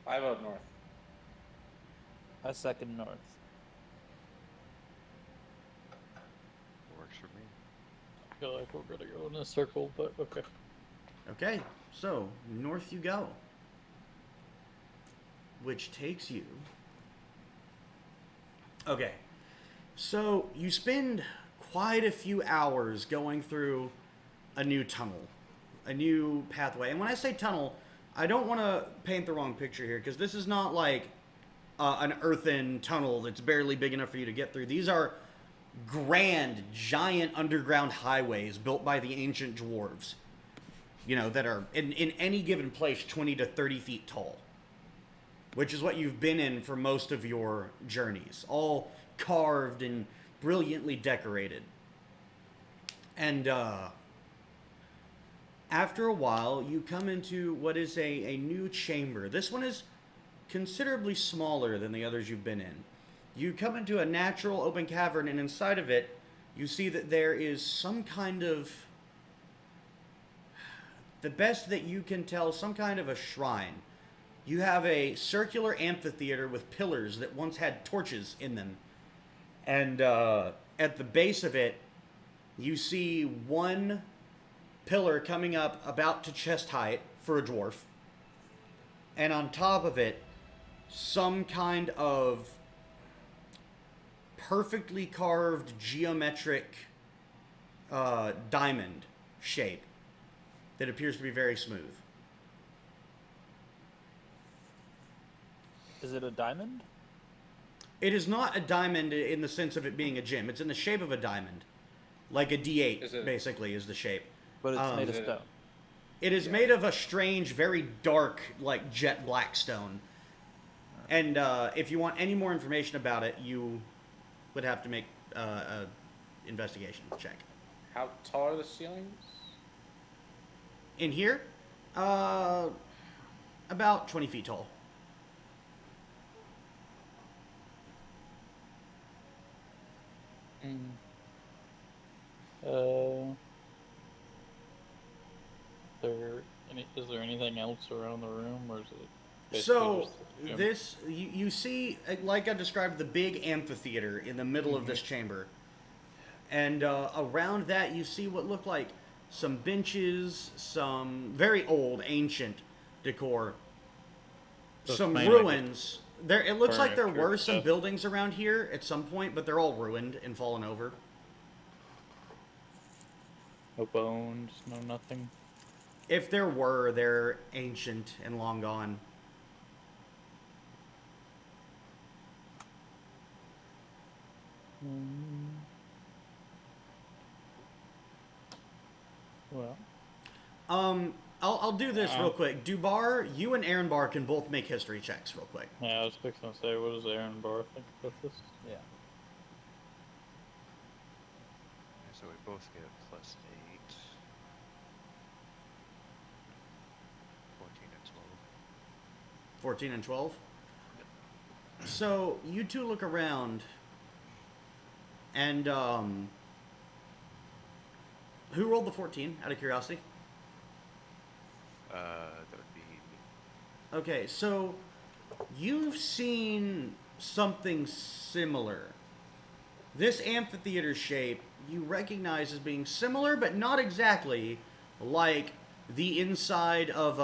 I vote north. I second north. Works for me. I feel like we're going to go in a circle, but okay. Okay, so north you go. Which takes you... Okay, so you spend quite a few hours going through a new tunnel, a new pathway. And when I say tunnel, I don't want to paint the wrong picture here, because this is not like an earthen tunnel that's barely big enough for you to get through. These are grand, giant underground highways built by the ancient dwarves. You know, that are in any given place 20 to 30 feet tall. Which is what you've been in for most of your journeys. All carved and brilliantly decorated. And after a while, you come into what is a new chamber. This one is considerably smaller than the others you've been in. You come into a natural open cavern, and inside of it, you see that there is some kind of... The best that you can tell, some kind of a shrine. You have a circular amphitheater with pillars that once had torches in them. And at the base of it, you see one pillar coming up about to chest height for a dwarf. And on top of it, some kind of perfectly carved geometric diamond shape that appears to be very smooth. Is it a diamond? It is not a diamond in the sense of it being a gem. It's in the shape of a diamond. Like a D8, basically, is the shape. But it's made of Is it- stone. It is made of a strange, very dark, like jet black stone. And if you want any more information about it, you would have to make an investigation check. How tall are the ceilings? In here, about 20 feet tall. Uh, is there anything else around the room, or is it basically So just this gym? this you see, like I described, the big amphitheater in the middle of this chamber, and around that you see what look like some benches, some very old, ancient decor, So it's some mainly just ruins. There, it looks like there furniture were some stuff. buildings around here at some point, but they're all ruined and fallen over. No bones, no nothing. If there were, they're ancient and long gone. Well, I'll do this real quick. Dubar, you and Aaron Bar can both make history checks real quick. yeah, I was fixing to say, what does Aaron Barr think about this? Yeah. So we both get plus 8. 14 and 12. 14 and 12. So you two look around, and who rolled the 14? Out of curiosity. That would be me. Okay, so you've seen something similar. This amphitheater shape you recognize as being similar, but not exactly like the inside of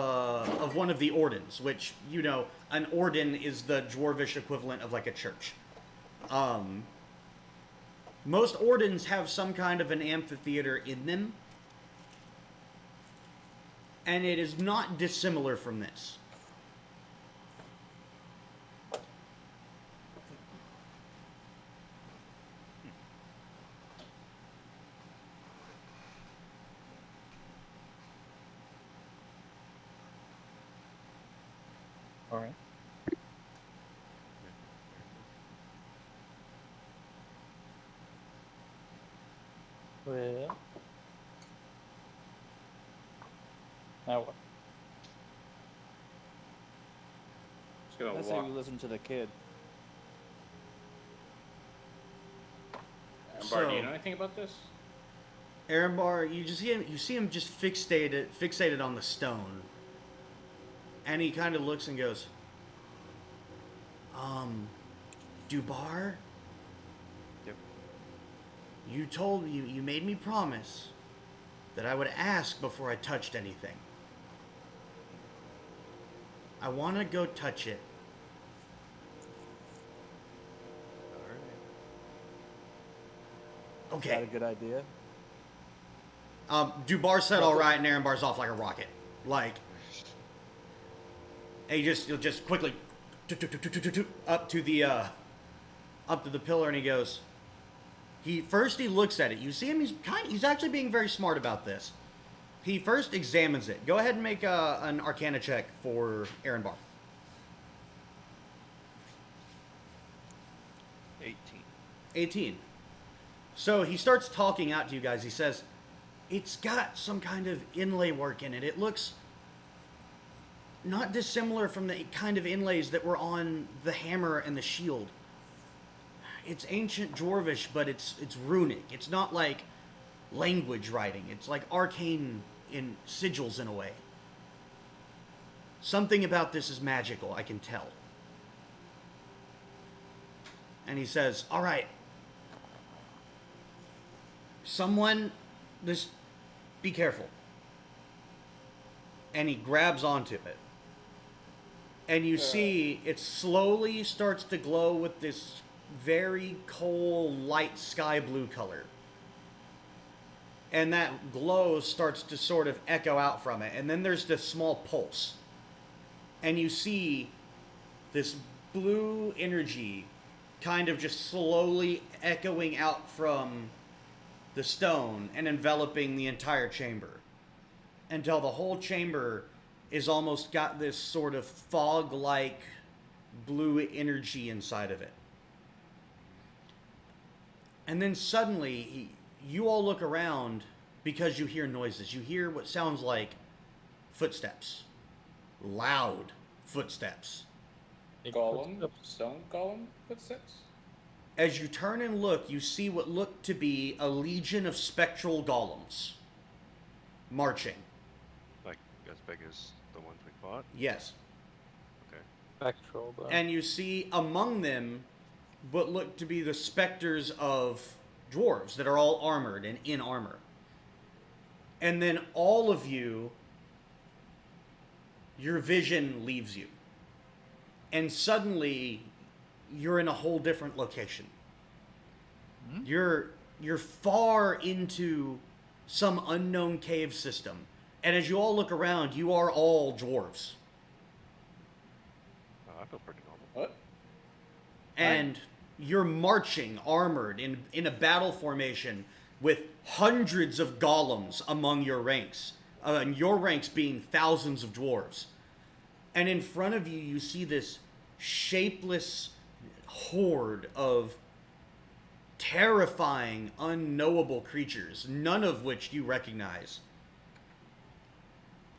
one of the ordens, which, you know, an orden is the dwarvish equivalent of like a church. Most ordens have some kind of an amphitheater in them, and it is not dissimilar from this. All right. Well, now what? Just gonna I say walk. we listen to the kid. Bar, do you So- know anything about this? Aaron Bar, you see him just fixated on the stone. And he kind of looks and goes, Dubar? Yep. You made me promise that I would ask before I touched anything. I want to go touch it. Alright. Is that a Okay. good idea? Dubar said all right, and Aaron Bar's off like a rocket. Like, and he'll just quickly up to the pillar, and he goes. He looks at it. You see him. He's actually being very smart about this. He first examines it. Go ahead and make an Arcana check for Aaron Bar. 18. 18. So he starts talking out to you guys. He says, it's got some kind of inlay work in it. It looks not dissimilar from the kind of inlays that were on the hammer and the shield. It's ancient dwarvish, but it's runic. It's not like language writing. It's like arcane in sigils in a way. Something about this is magical, I can tell. And he says, all right, someone, just be careful. And he grabs onto it. And you see it slowly starts to glow with this very cold, light sky blue color. And that glow starts to sort of echo out from it. And then there's this small pulse. And you see this blue energy kind of just slowly echoing out from the stone and enveloping the entire chamber. Until the whole chamber is almost got this sort of fog-like blue energy inside of it. And then suddenly, you all look around because you hear noises. You hear what sounds like footsteps. Loud footsteps. Big Golem? footsteps. Stone golem footsteps? As you turn and look, you see what look to be a legion of spectral golems marching. Like as big as the ones we fought? Yes. Okay. Spectral, though. And you see among them what look to be the specters of dwarves that are all armored and in armor. And then all of you, your vision leaves you. And suddenly, you're in a whole different location. You're far into some unknown cave system. And as you all look around, you are all dwarves. I feel pretty normal. What? And you're marching armored in a battle formation with hundreds of golems among your ranks. And your ranks being thousands of dwarves. And in front of you, you see this shapeless horde of terrifying, unknowable creatures, none of which you recognize.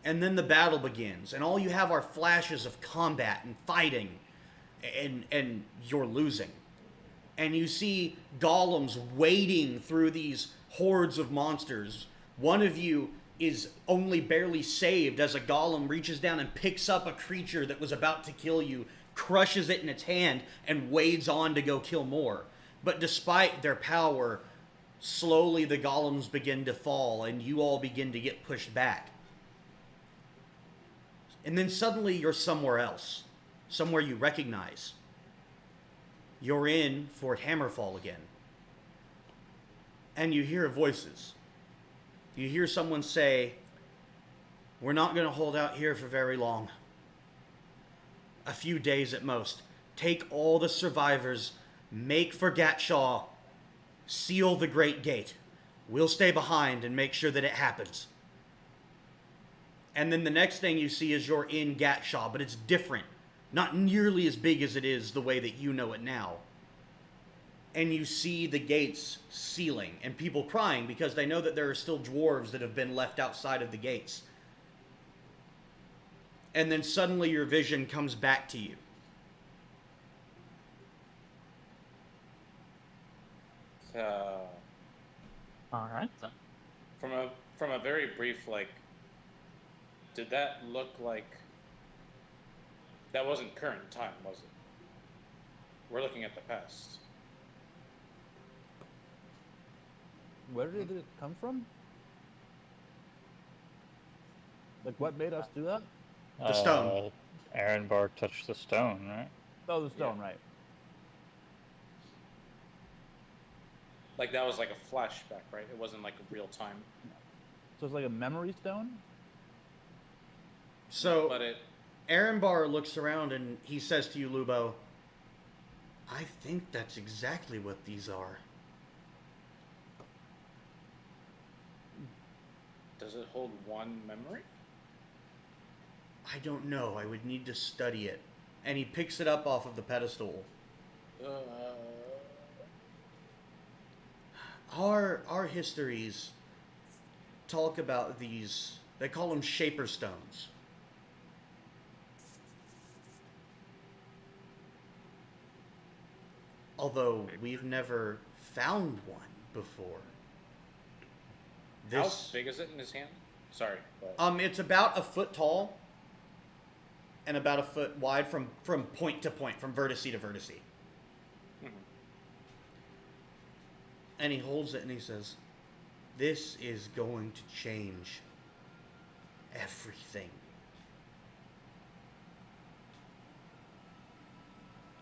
And then the battle begins, and all you have are flashes of combat and fighting, and you're losing. And you see golems wading through these hordes of monsters. One of you is only barely saved as a golem reaches down and picks up a creature that was about to kill you, crushes it in its hand, and wades on to go kill more. But despite their power, slowly the golems begin to fall, and you all begin to get pushed back. And then suddenly you're somewhere else, somewhere you recognize. You're in Fort Hammerfall again. And you hear voices. You hear someone say, "We're not going to hold out here for very long. A few days at most. Take all the survivors, make for Gatshaw, seal the Great Gate. We'll stay behind and make sure that it happens." And then the next thing you see is you're in Gatshaw, but it's different. Not nearly as big as it is the way that you know it now. And you see the gates sealing and people crying because they know that there are still dwarves that have been left outside of the gates. And then suddenly your vision comes back to you. All right then. From a very brief, like, did that look like that wasn't current time, was it? We're looking at the past. Where did it come from? Like, what made us do that? The stone. Aaron Bark touched the stone, right? Oh, the stone, right. Like that was like a flashback, right? It wasn't like real time. So it's like a memory stone? So But it Arenbar looks around and he says to you, Lubo, "I think that's exactly what these are." does it hold one memory? "I don't know. I would need to study it." And he picks it up off of the pedestal. Our histories talk about these. They call them shaper stones. Although we've never found one before. How big is it in his hand? Sorry. But It's about a foot tall and about a foot wide from point to point, from vertice to vertice. And he holds it and he says, "This is going to change everything.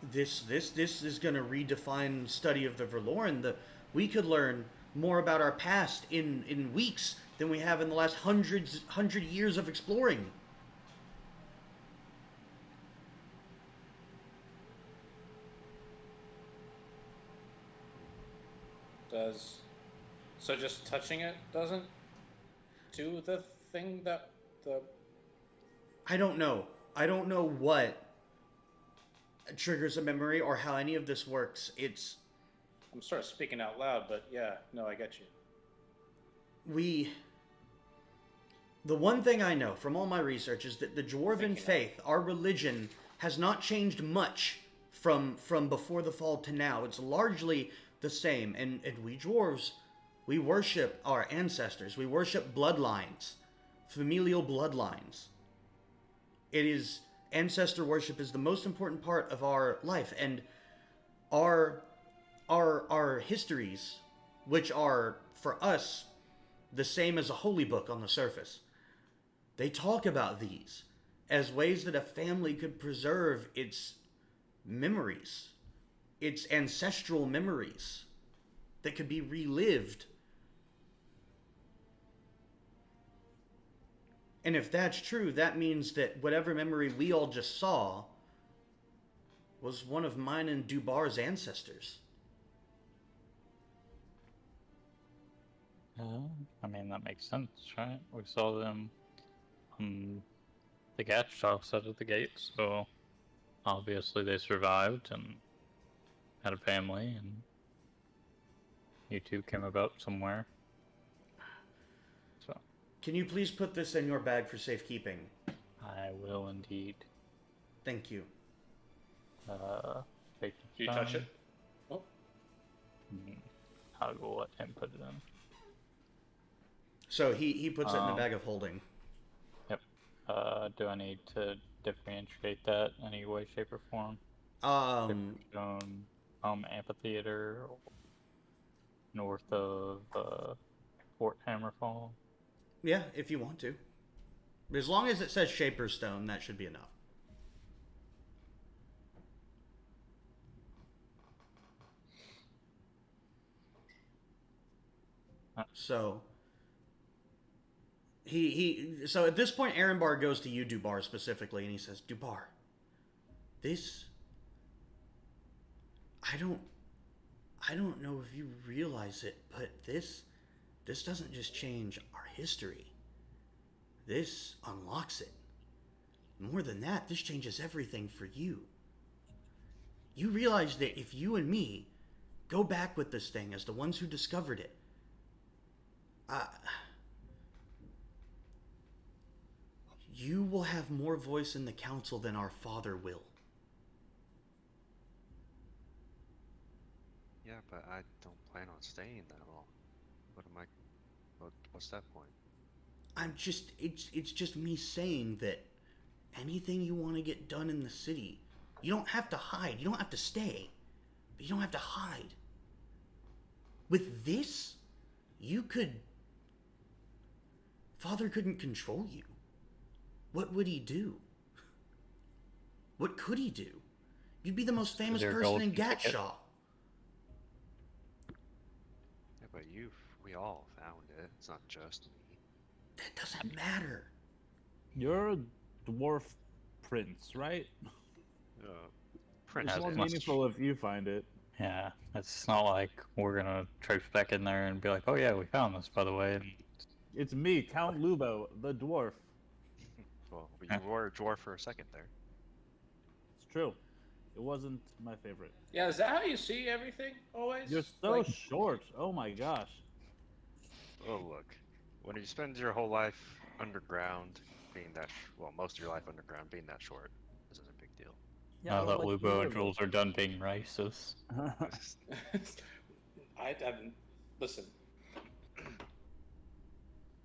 This is going to redefine study of the Verloren. We could learn more about our past in weeks than we have in the last 100 years of exploring." so just touching it doesn't do the thing that the I don't know. I don't know what triggers a memory or how any of this works. I'm sort of speaking out loud, but yeah, no, I get you. The one thing I know from all my research is that the Dwarven faith, our religion, has not changed much from before the fall to now. It's largely the same. And we dwarves, we worship our ancestors. We worship bloodlines, familial bloodlines. It is ancestor worship is the most important part of our life, and our histories, which are for us the same as a holy book on the surface. They talk about these as ways that a family could preserve its memories, its ancestral memories that could be relived. And if that's true, that means that whatever memory we all just saw was one of mine and Dubar's ancestors. I mean, that makes sense, right? We saw them on the Gatch house out of the gate, so obviously they survived and had a family, and you two came about somewhere. So Can you please put this in your bag for safekeeping? I will indeed. Thank you. Take Do you touch it? Oh, I will let him put it in. So he puts it in the bag of holding. Yep. Do I need to differentiate that in any way, shape, or form? Stone, amphitheater, north of Fort Hammerfall. Yeah, if you want to. As long as it says Shaper's Stone, that should be enough. So so at this point Aaronbar goes to you, Dubar, specifically, and he says, Dubar, this I don't know if you realize it, but this doesn't just change our history. This unlocks it. More than that, this changes everything for you. You realize that if you and me go back with this thing as the ones who discovered it, you will have more voice in the council than our father will. Yeah, but I don't plan on staying that long. What's that point? It's just me saying that anything you want to get done in the city, you don't have to hide. You don't have to stay, but you don't have to hide. With this, Father couldn't control you. What would he do? What could he do? You'd be the most famous person in Gatshaw. Yeah, but we all found it. It's not just me. That doesn't matter. You're a dwarf prince, right? Prince It's more much- meaningful if you find it. Yeah, it's not like we're gonna traipse back in there and be like, oh yeah, we found this, by the way. And It's me, Count Lubo, the dwarf. Well, you were a dwarf for a second there. It's true. It wasn't my favorite. yeah. Is that how you see everything always? You're so Like, short. Oh my gosh. Oh, look. When you spend your whole life underground, most of your life underground, being that short, this isn't a big deal. now that like Lubo you and Jules are done being racist. I haven't. Listen.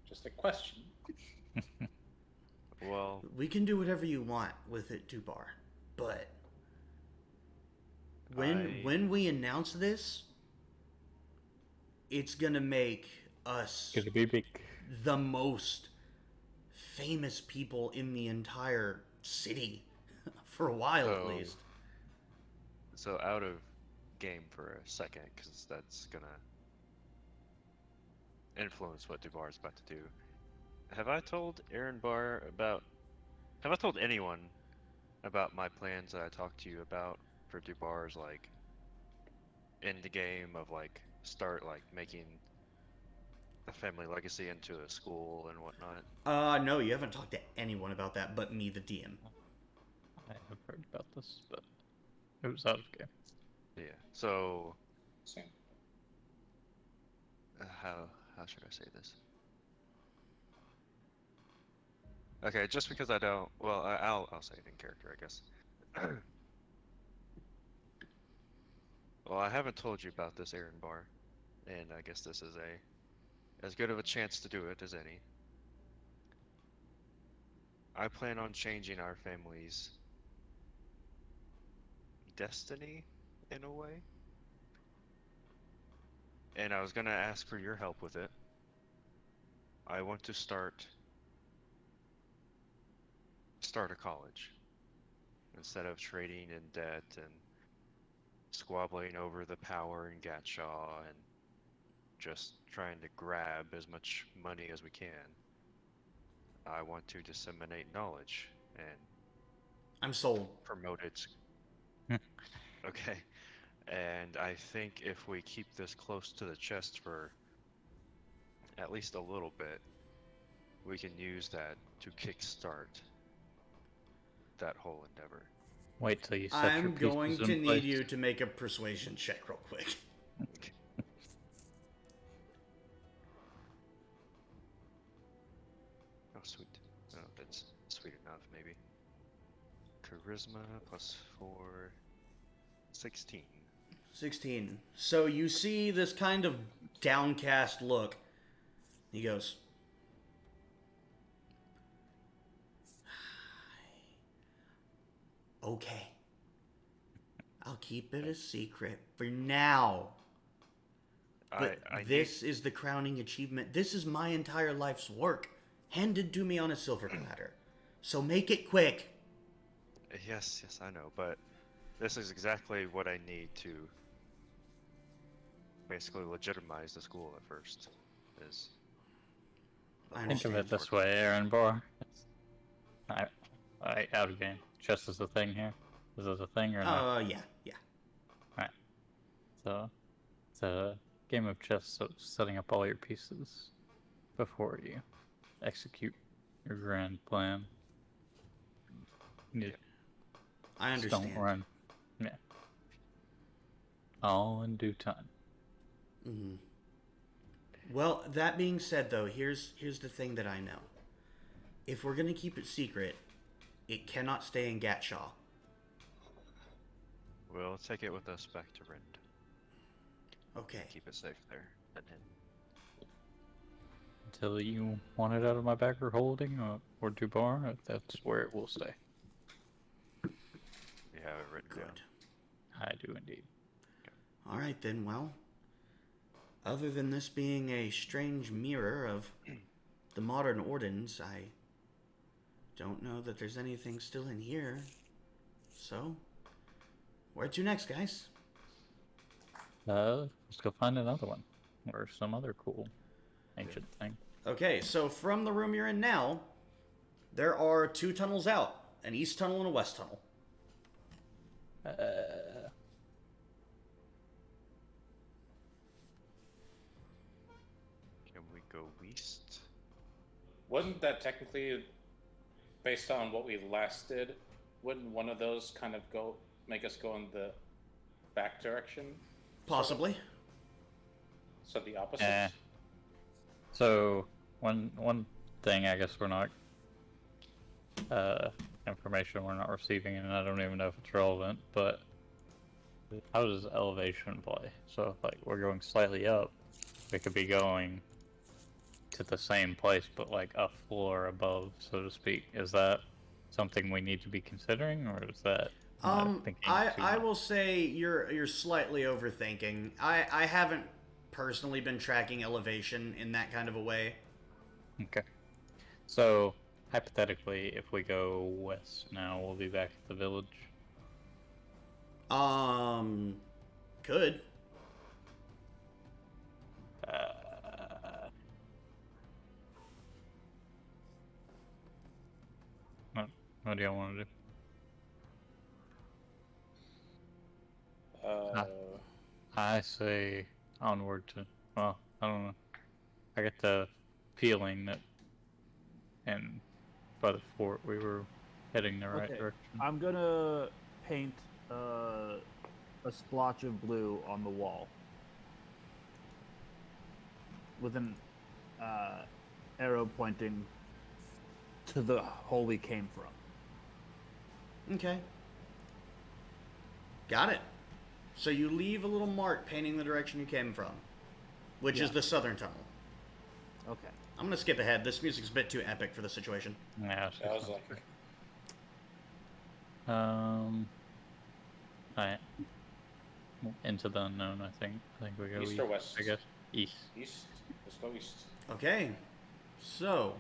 Just a question. Well, We can do whatever you want with it, Dubar, but when we announce this, it's gonna make us Gonna be big. the most famous people in the entire city for a while, at So- least. so out of game for a second, because that's gonna influence what Duvar's about to do. Have I told Have I told anyone about my plans that I talked to you about for Dubar's end game of start making the family legacy into a school and whatnot? No, you haven't talked to anyone about that but me, the DM. I have heard about this, but it was out of game. Yeah. So Same. how should I say this? Okay, just because I don't. Well, I'll say it in character, I guess. Well, I haven't told you about this errand bar, and I guess this is as good of a chance to do it as any. I plan on changing our family's destiny in a way, and I was gonna ask for your help with it. I want to start a college instead of trading in debt and squabbling over the power in Gatshaw and just trying to grab as much money as we can. I want to disseminate knowledge and I'm sold. promote it. Okay. And I think if we keep this close to the chest for at least a little bit, we can use that to kickstart that whole endeavor. Wait till you set your I'm pieces going in to need place. you to make a persuasion check real quick. Oh, sweet. Oh, that's sweet enough, maybe. Charisma plus 4, 16. 16. So you see this kind of downcast look. He goes, okay. I'll keep it a secret for now. But this is the crowning achievement. This is my entire life's work, handed to me on a silver platter. So make it quick. Yes, I know, but this is exactly what I need to basically legitimize the school at first. Is I Think of understand. it this way, Aaron Bar. I out of game. Chess is a thing here. Is this a thing or not? Yeah. Right. So it's a game of chess, so setting up all your pieces before you execute your grand plan. I Just don't understand. run. Yeah. All in due time. Mm-hmm. Well, that being said, though, here's the thing that I know. If we're gonna keep it secret, it cannot stay in Gatshaw. we'll take it with us back to Rind. Okay. Keep it safe there. And then Until you want it out of my backer holding or Dubar, that's where it will stay. we have it written down. Good. I do indeed. All right then. Well, other than this being a strange mirror of the modern ordinance, I don't know that there's anything still in here. So, where to next, guys? Let's go find another one. Or some other cool ancient thing. Okay, so from the room you're in now, there are 2 tunnels out, an east tunnel and a west tunnel. Can we go east? Wasn't that technically based on what we last did? Wouldn't one of those kind of make us go in the back direction? Possibly. So the opposites? So one thing I guess we're not information we're not receiving, and I don't even know if it's relevant, but how does elevation play? So if like we're going slightly up, we could be going to the same place but like a floor above, so to speak. Is that something we need to be considering, or is that I will say you're slightly overthinking. I haven't personally been tracking elevation in that kind of a way. Okay. So hypothetically, if we go west now, we'll be back at the village. Could. What do y'all want to do? I say onward to. Well, I don't know. I get the feeling that, and by the fort, we were heading the right direction. I'm gonna paint a splotch of blue on the wall with an arrow pointing to the hole we came from. Okay. Got it. So you leave a little mark painting the direction you came from, which is the southern tunnel. Okay. I'm gonna skip ahead. This music's a bit too epic for the situation. Yeah. I was like, Alright. Into the unknown, I think. I think we go East or west? I guess. East. east. Let's go east. Okay, so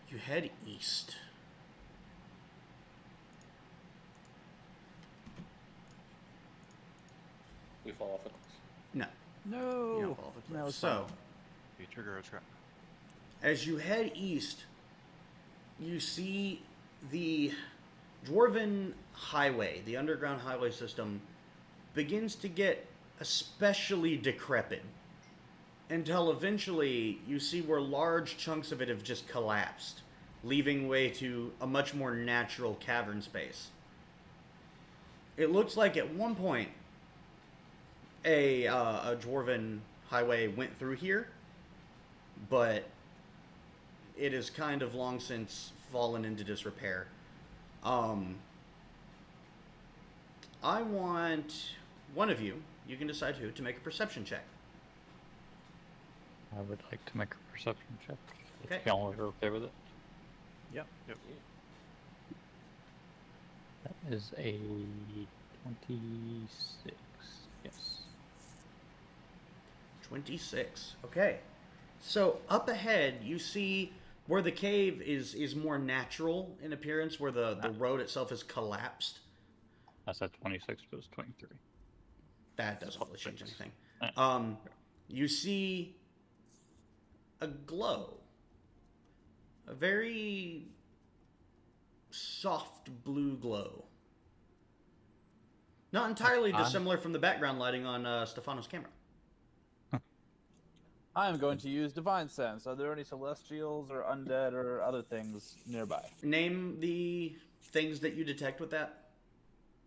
you head east. We fall off a cliff. No, No. you don't fall off a cliff. No, it's So, You trigger a trap. as you head east, you see the Dwarven highway, the underground highway system, begins to get especially decrepit. Until eventually you see where large chunks of it have just collapsed, leaving way to a much more natural cavern space. It looks like at one point a Dwarven highway went through here, but it has kind of long since fallen into disrepair. I want one of you, you can decide who, to make a perception check. I would like to make a perception check. Okay. If y'all are okay with it. Yep. That is a 26. Yes. 26. Okay. So up ahead, you see where the cave is more natural in appearance, where the road itself is collapsed. That's a 26, but it's 23. That doesn't really change anything. Uh, You see a glow. A very soft blue glow. Not entirely dissimilar from the background lighting on Stefano's camera. I'm going to use Divine Sense. Are there any celestials or undead or other things nearby? Name the things that you detect with that.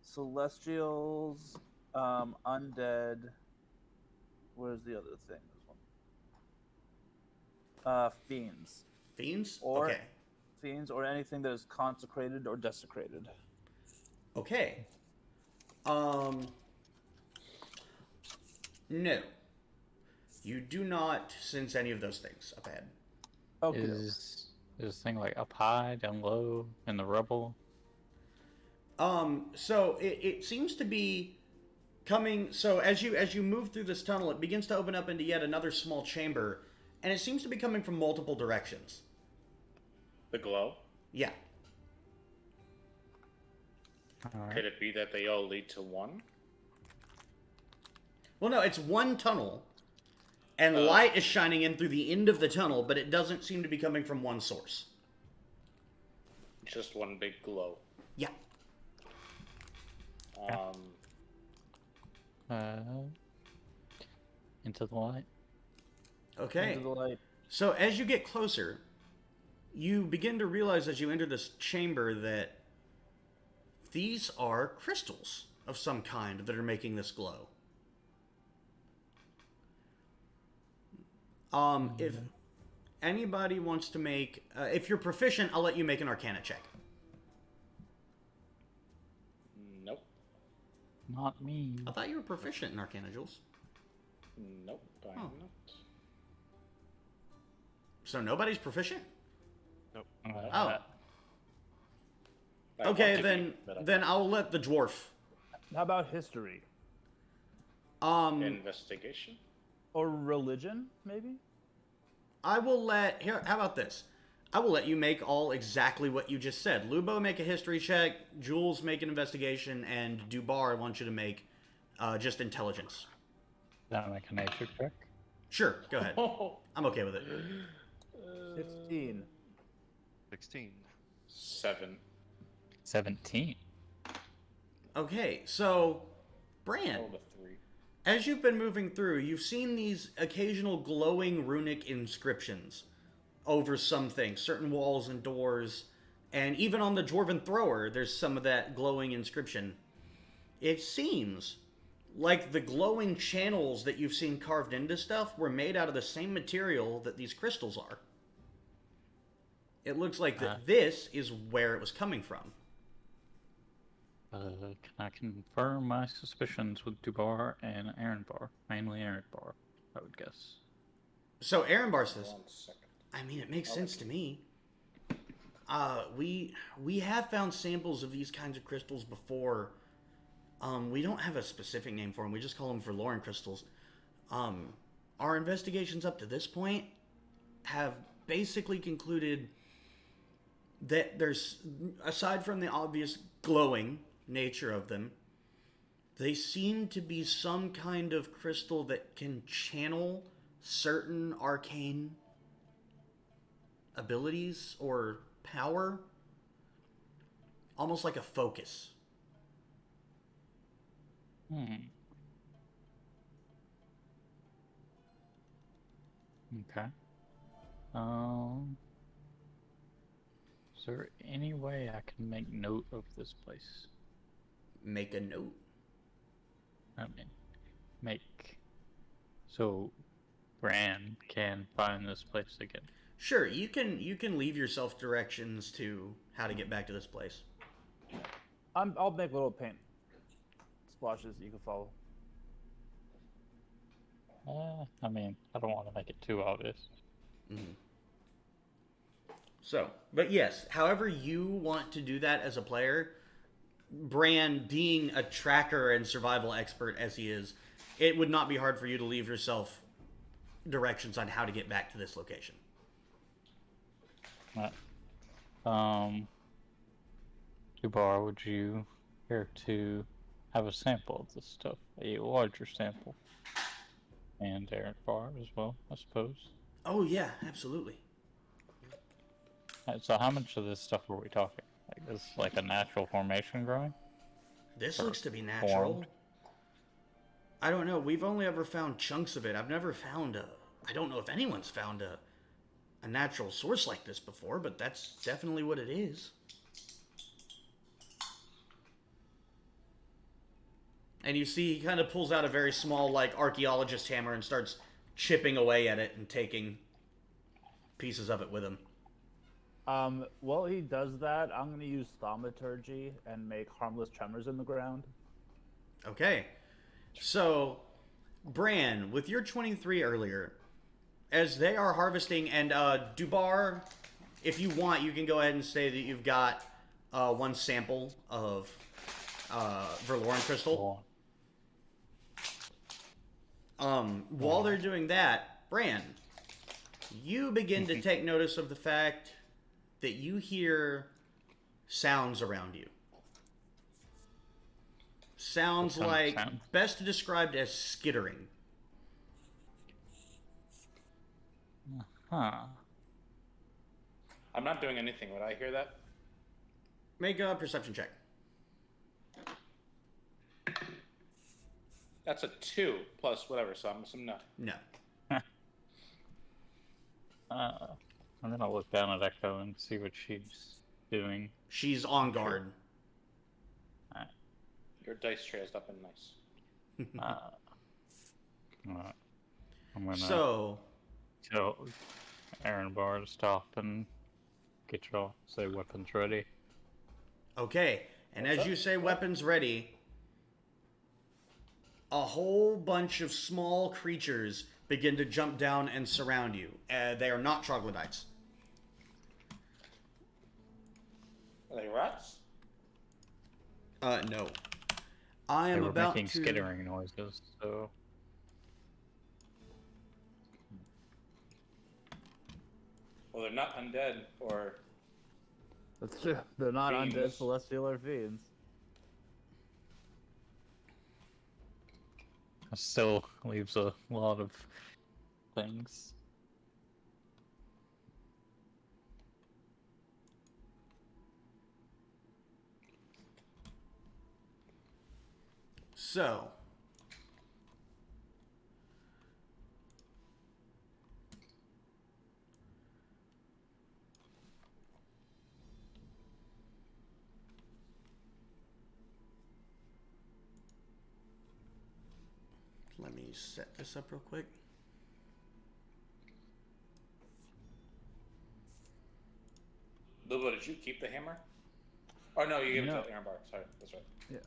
Celestials, undead. Where's the other thing? This one. Fiends. Fiends? Or Okay. Fiends or anything that is consecrated or desecrated. Okay. No. You do not sense any of those things up ahead. Okay. Is this thing like up high, down low, in the rubble? So it seems to be coming. So as you move through this tunnel, it begins to open up into yet another small chamber, and it seems to be coming from multiple directions. The glow? Yeah. Alright. Could it be that they all lead to one? Well, no, it's one tunnel, and light is shining in through the end of the tunnel, but it doesn't seem to be coming from one source. Just one big glow. Yeah. Into the light. Okay. Into the light. So as you get closer, you begin to realize as you enter this chamber that these are crystals of some kind that are making this glow. If anybody wants to make, if you're proficient, I'll let you make an Arcana check. Nope. Not me. I thought you were proficient in Arcana, Jules. Nope, I'm Oh. not. So nobody's proficient? Nope. Oh. I want Okay, to then be, but I'm then I'll let the dwarf. How about history? not. Investigation? Or religion, maybe? I will let here. How about this? I will let you make all exactly what you just said. Lubo, make a history check. Jules, make an investigation, and Dubar, I want you to make just intelligence. That make a nature check. Sure, go ahead. Oh, I'm okay with it. 16. 16. 7. 17. Okay, so Bran, Rolled a 3. as you've been moving through, you've seen these occasional glowing runic inscriptions over some things, certain walls and doors, and even on the Dwarven thrower, there's some of that glowing inscription. It seems like the glowing channels that you've seen carved into stuff were made out of the same material that these crystals are. It looks like that this is where it was coming from. Can I confirm my suspicions with Dubar and Aaronbar? Mainly Aaronbar, I would guess. So Aaron Bar says, 1 second. I mean, it makes sense to me. We have found samples of these kinds of crystals before. We don't have a specific name for them. We just call them Verloren crystals. Our investigations up to this point have basically concluded that there's, aside from the obvious glowing nature of them, they seem to be some kind of crystal that can channel certain arcane abilities or power, almost like a focus. Okay. Is there any way I can make note of this place? Make a note. I mean, so Bran can find this place again. Sure, you can leave yourself directions to how to get back to this place. I'll make little paint splashes you can follow. I mean, I don't want to make it too obvious. Mm-hmm. So, but yes, however you want to do that as a player, Bran, being a tracker and survival expert as he is, it would not be hard for you to leave yourself directions on how to get back to this location. Dubar, would you care to have a sample of this stuff? A larger sample. And Aaron Bar as well, I suppose. Oh yeah, absolutely. So how much of this stuff are we talking? Like this is like a natural formation growing? This Or looks to be natural. formed? I don't know. We've only ever found chunks of it. I've never found a... I don't know if anyone's found a natural source like this before, but that's definitely what it is. And you see he kind of pulls out a very small, like, archaeologist hammer and starts chipping away at it and taking pieces of it with him. While he does that, I'm going to use thaumaturgy and make harmless tremors in the ground. Okay. So, Bran, with your 23 earlier, as they are harvesting, and Dubar, if you want, you can go ahead and say that you've got one sample of Verloren crystal. While they're doing that, Bran, you begin to take notice of the fact that you hear sounds around you. Sounds What kind of like, sound? best described as skittering. Huh. I'm not doing anything. Would I hear that? Make a perception check. That's a 2 plus whatever, so I'm assuming no. No. I'm gonna look down at Echo and see what she's doing. She's on guard. Your dice tray is up and nice. Alright. I'm gonna So, tell Aaron Bar to stop and get y'all say weapons ready. okay. And What's as up? you say weapons ready, a whole bunch of small creatures begin to jump down and surround you. They are not troglodytes. Are they rats? No. I They am were about making to... skittering noises, so Well, they're not undead or... That's true. They're not undead Fiends. celestial or fiends. it still leaves a lot of things. So, let me set this up real quick. Bilbo, did you keep the hammer? Oh no, you gave it No. to Aaronbar. Sorry, that's right.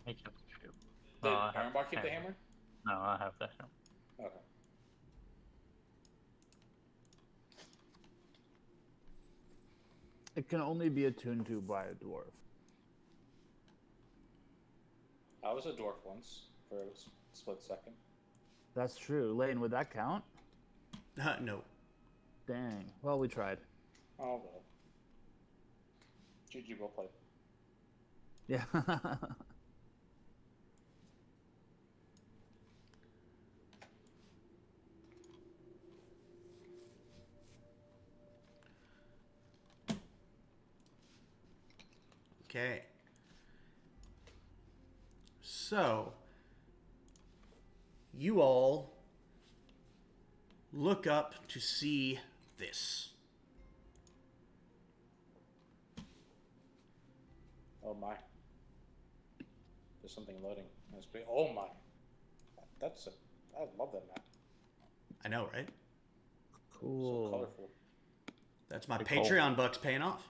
He kept the shield. Did I have Aaronbar keep the hammer? No, I have the hammer. Okay. It can only be attuned to by a dwarf. I was a dwarf once for a split second. That's true. Lane, would that count? No. Dang. Well, we tried. Oh well. GG, well played. Yeah. Okay. So, you all look up to see this. Oh my. There's something loading. That's pretty. Oh my. That's a. I love that map. I know, right? Cool. So colorful. That's my Pretty cool. Patreon bucks paying off.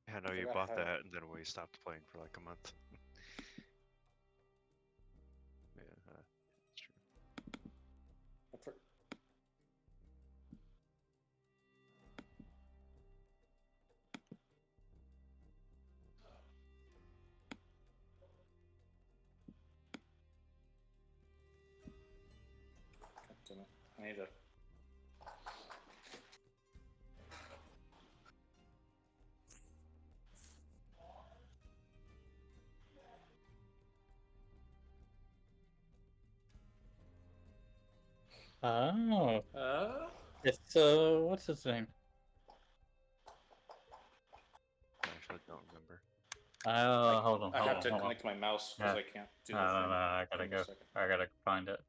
I know you forgot bought how- that, and then we stopped playing for like a month. Yeah, that's true. I for- God damn it. I need to. Oh, Uh, it's what's his name? I actually don't remember. Hold on. I have to hold on. connect my mouse because Yeah. I can't do No, the no, thing. no, I gotta Give me a go. second. I gotta find it.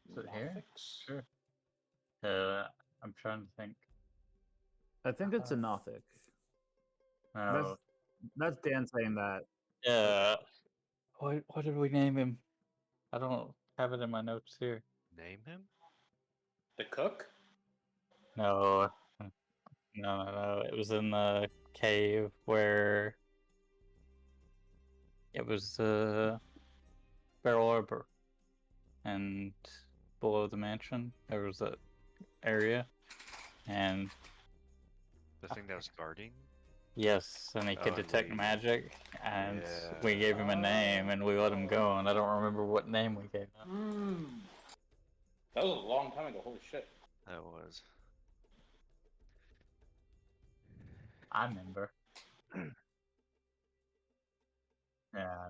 Is it here? Graphics? Sure. I'm trying to think. I think it's a Nothic. No. That's Dan saying that. What did we name him? I don't have it in my notes here. Name him? The cook? No. No. It was in the cave where it was Barrel Arbor, and below the mansion there was that area, and The thing that was guarding? yes, and he could Oh, detect yeah. magic, and we Yeah. gave him a name, and we let him go, and I don't remember what name we gave him. That was a long time ago. Holy shit. That was. I remember. Yeah,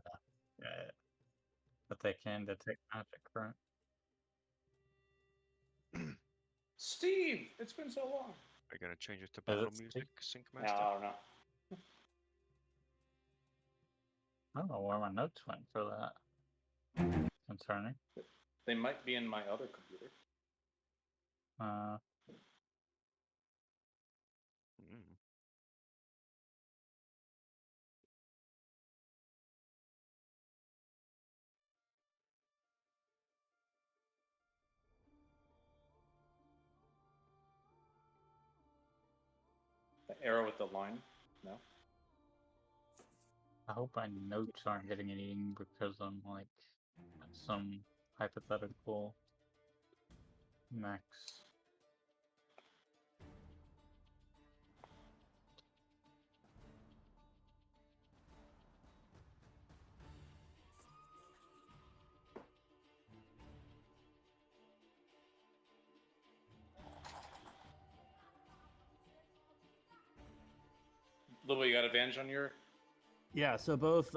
yeah, but they can detect magic, right? Steve! It's been so long. Are you gonna change it to Is battle it music, Sync No, Master? I don't know. I don't know where my notes went for that. Concerning. They might be in my other computer. Mm. The arrow with the line? No? I hope my notes aren't getting eaten because I'm like some hypothetical max. Lil, you got advantage on your. Yeah, so both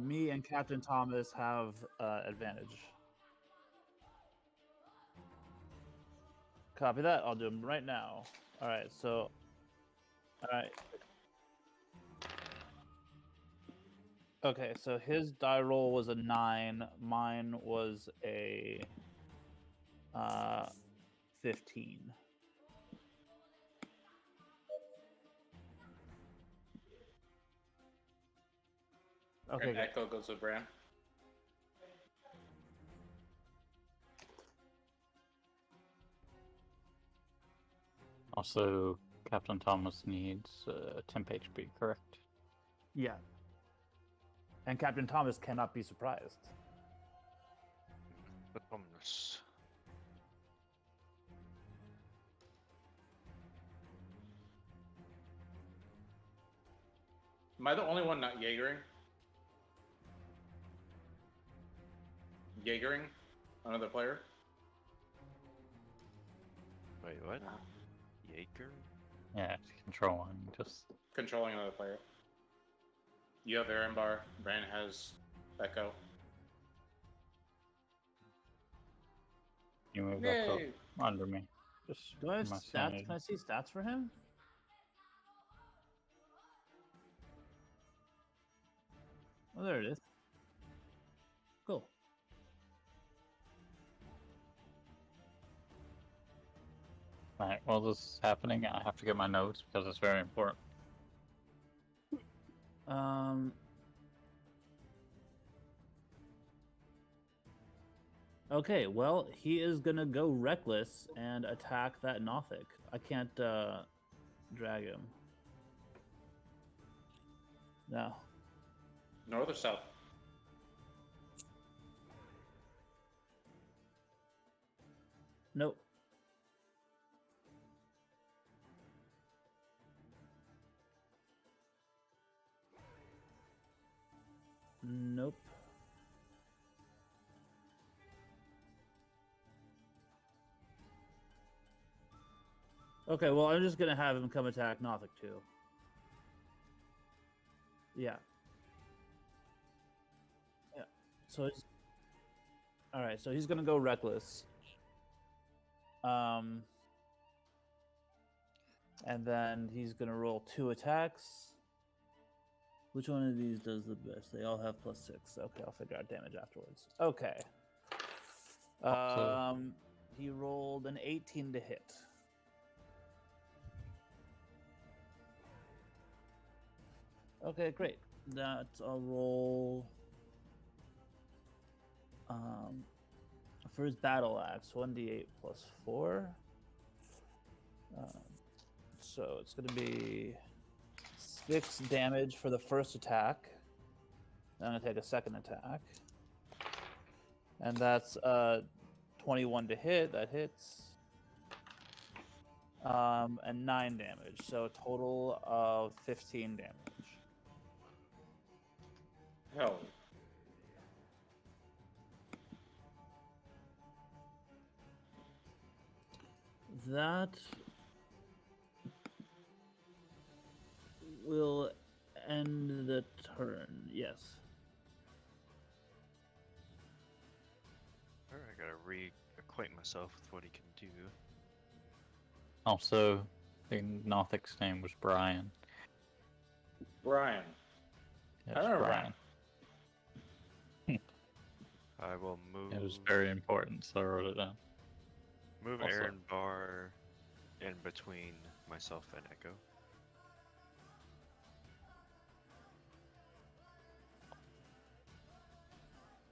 me and Captain Thomas have advantage. Copy that. I'll do them right now. All right, so. All right. Okay, so his die roll was a 9. Mine was a 15. Okay, And good. Echo goes to Bran. Also, Captain Thomas needs temp HP, correct? Yeah. And Captain Thomas cannot be surprised. But ominous. Am I the only one not Jaegering? Jaegering? Another player? Wait, what? Jaeger? Yeah, controlling. Just Controlling another player. You have Aaron Bar. Bran has Echo. you move Yay! up under me. Just Do I have my stats? sanity. Can I see stats for him? Oh, there it is. Cool. Alright, while this is happening, I have to get my notes because it's very important. Okay, well, he is gonna go reckless and attack that Nothic. I can't drag him. No. North or south? Nope. Nope. Okay, well, I'm just gonna have him come attack Nothic too. Yeah. Yeah. So it's all right. So he's gonna go reckless. And then he's gonna roll 2 attacks. Which one of these does the best? They all have +6. Okay, I'll figure out damage afterwards. Okay. He rolled an 18 to hit. Okay, great. That's a roll. For his battle axe, 1d8 plus 4. So it's going to be 6 damage for the first attack. I'm going to take a second attack. And that's 21 to hit. That hits. And 9 damage. So a total of 15 damage. Hell. That will end the turn. Yes. Alright, I gotta reacquaint myself with what he can do. Also, the Nothic's name was Brian. Brian. Yes, I remember Brian. I will move. It was very important, so I wrote it down. Move Also- Aaron Bar in between myself and Echo.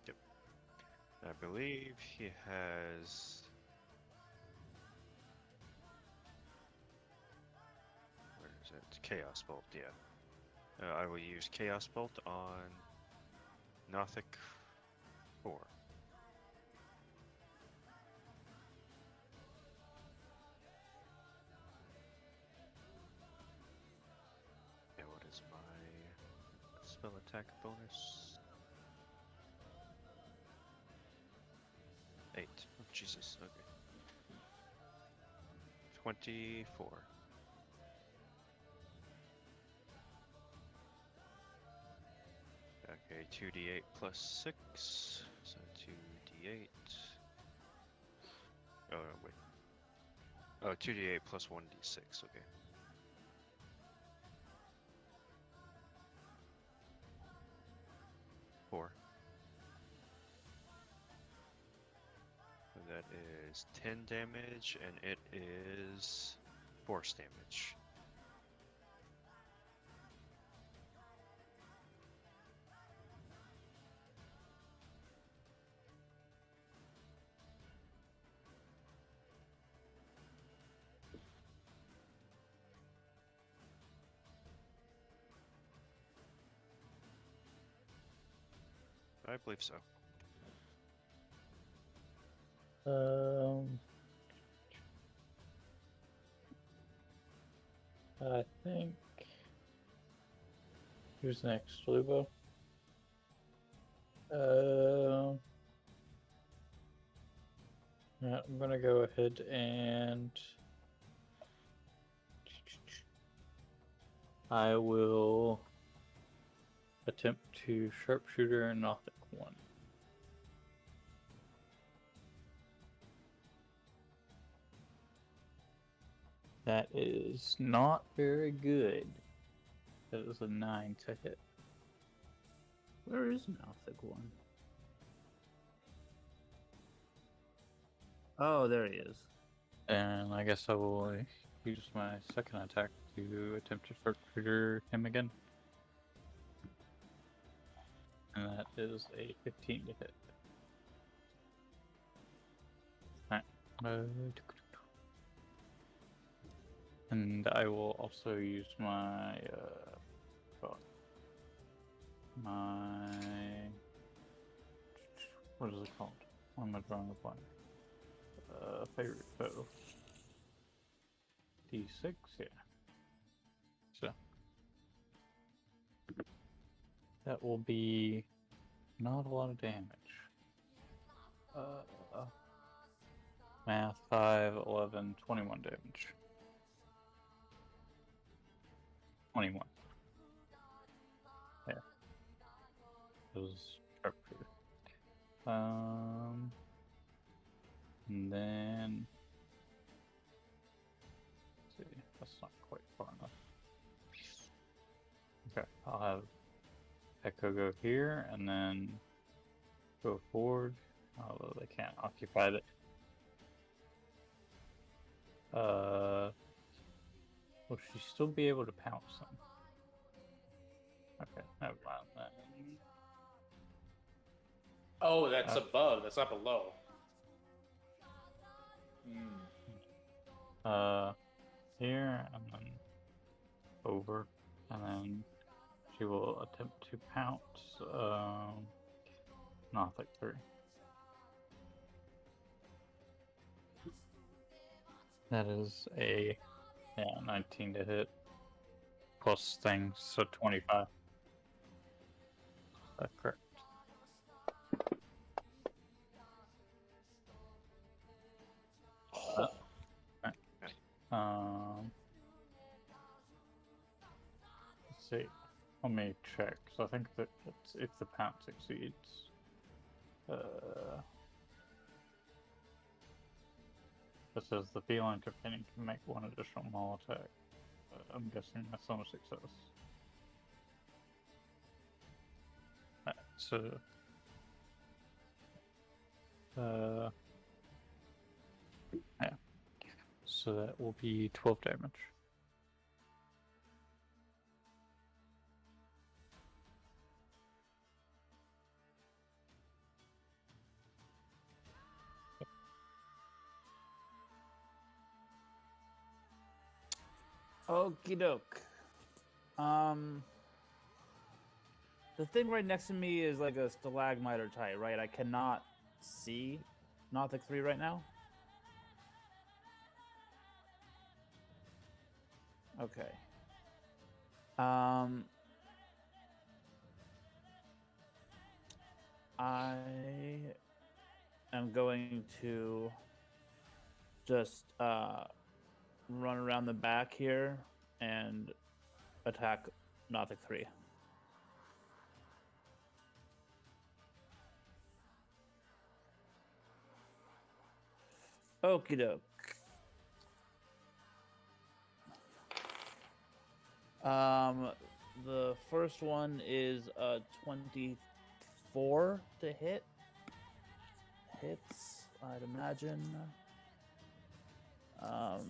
Yep. I believe he has. Where is it? Chaos Bolt, yeah. I will use Chaos Bolt on Nothic 4. Yeah, what is my spell attack bonus? 8. Oh, Jesus, okay. 24. Okay, 2d8 plus 6, so 2d8. Oh, no, wait. Oh, 2d8 plus 1d6, okay. Four. So that is 10 damage, and it is force damage. I believe so. I think. Who's next, Lubo? Yeah, I'm gonna go ahead and I will attempt to sharpshooter and Nothic 1. That is not very good. That is a 9 to hit. Where is Nothic 1? Oh, there he is. And I guess I will use my second attack to attempt to sharpshooter him again. And that is a 15 to hit. Alright. And I will also use my what is it called? Why am I drawing a blank? Favorite foe. D6, yeah. So that will be not a lot of damage. Math 5, 11, 21 damage. 21. Yeah. It was sharpshooter. And then let's see, that's not quite far enough. Okay, I'll have Echo go here and then go forward. Although they can't occupy it. Will she still be able to pounce them? Okay, never mind that. Oh, that's above. That's not below. Here and then over, and then she will attempt to pounce Nothic 3. That is a 19 to hit plus things, so 25. That's correct. Let's see. Let me check. So I think that if the pound succeeds, it says the feline companion can make one additional maul attack. I'm guessing that's not a success. Right, so yeah. So that will be 12 damage. Okie doke. The thing right next to me is like a stalagmite or tight, right? I cannot see Nothic 3 right now. Okay. I am going to just run around the back here and attack Nothic 3. Okie doke. The first one is 24 to hit. Hits, I'd imagine. Okay.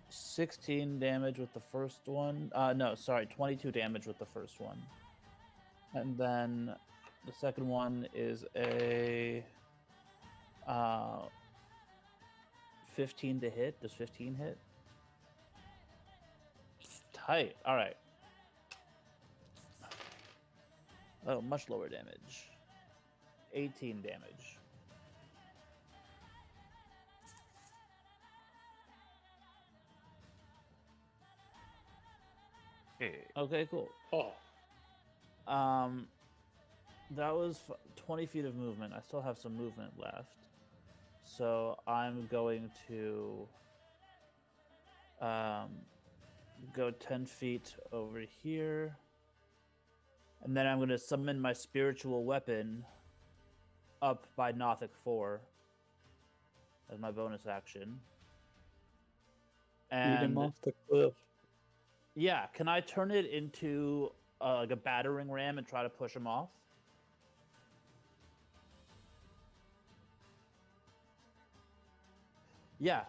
16 damage with the first one. No, sorry, 22 damage with the first one. And then the second one is a 15 to hit. Does 15 hit? height. All right. Oh, much lower damage. 18 damage. Hey. Okay, cool. Oh, That was 20 feet of movement. I still have some movement left. So I'm going to go 10 feet over here. And then I'm going to summon my spiritual weapon up by Nothic 4 as my bonus action. Beat him And off the cliff. yeah, can I turn it into like a battering ram and try to push him off? Yeah.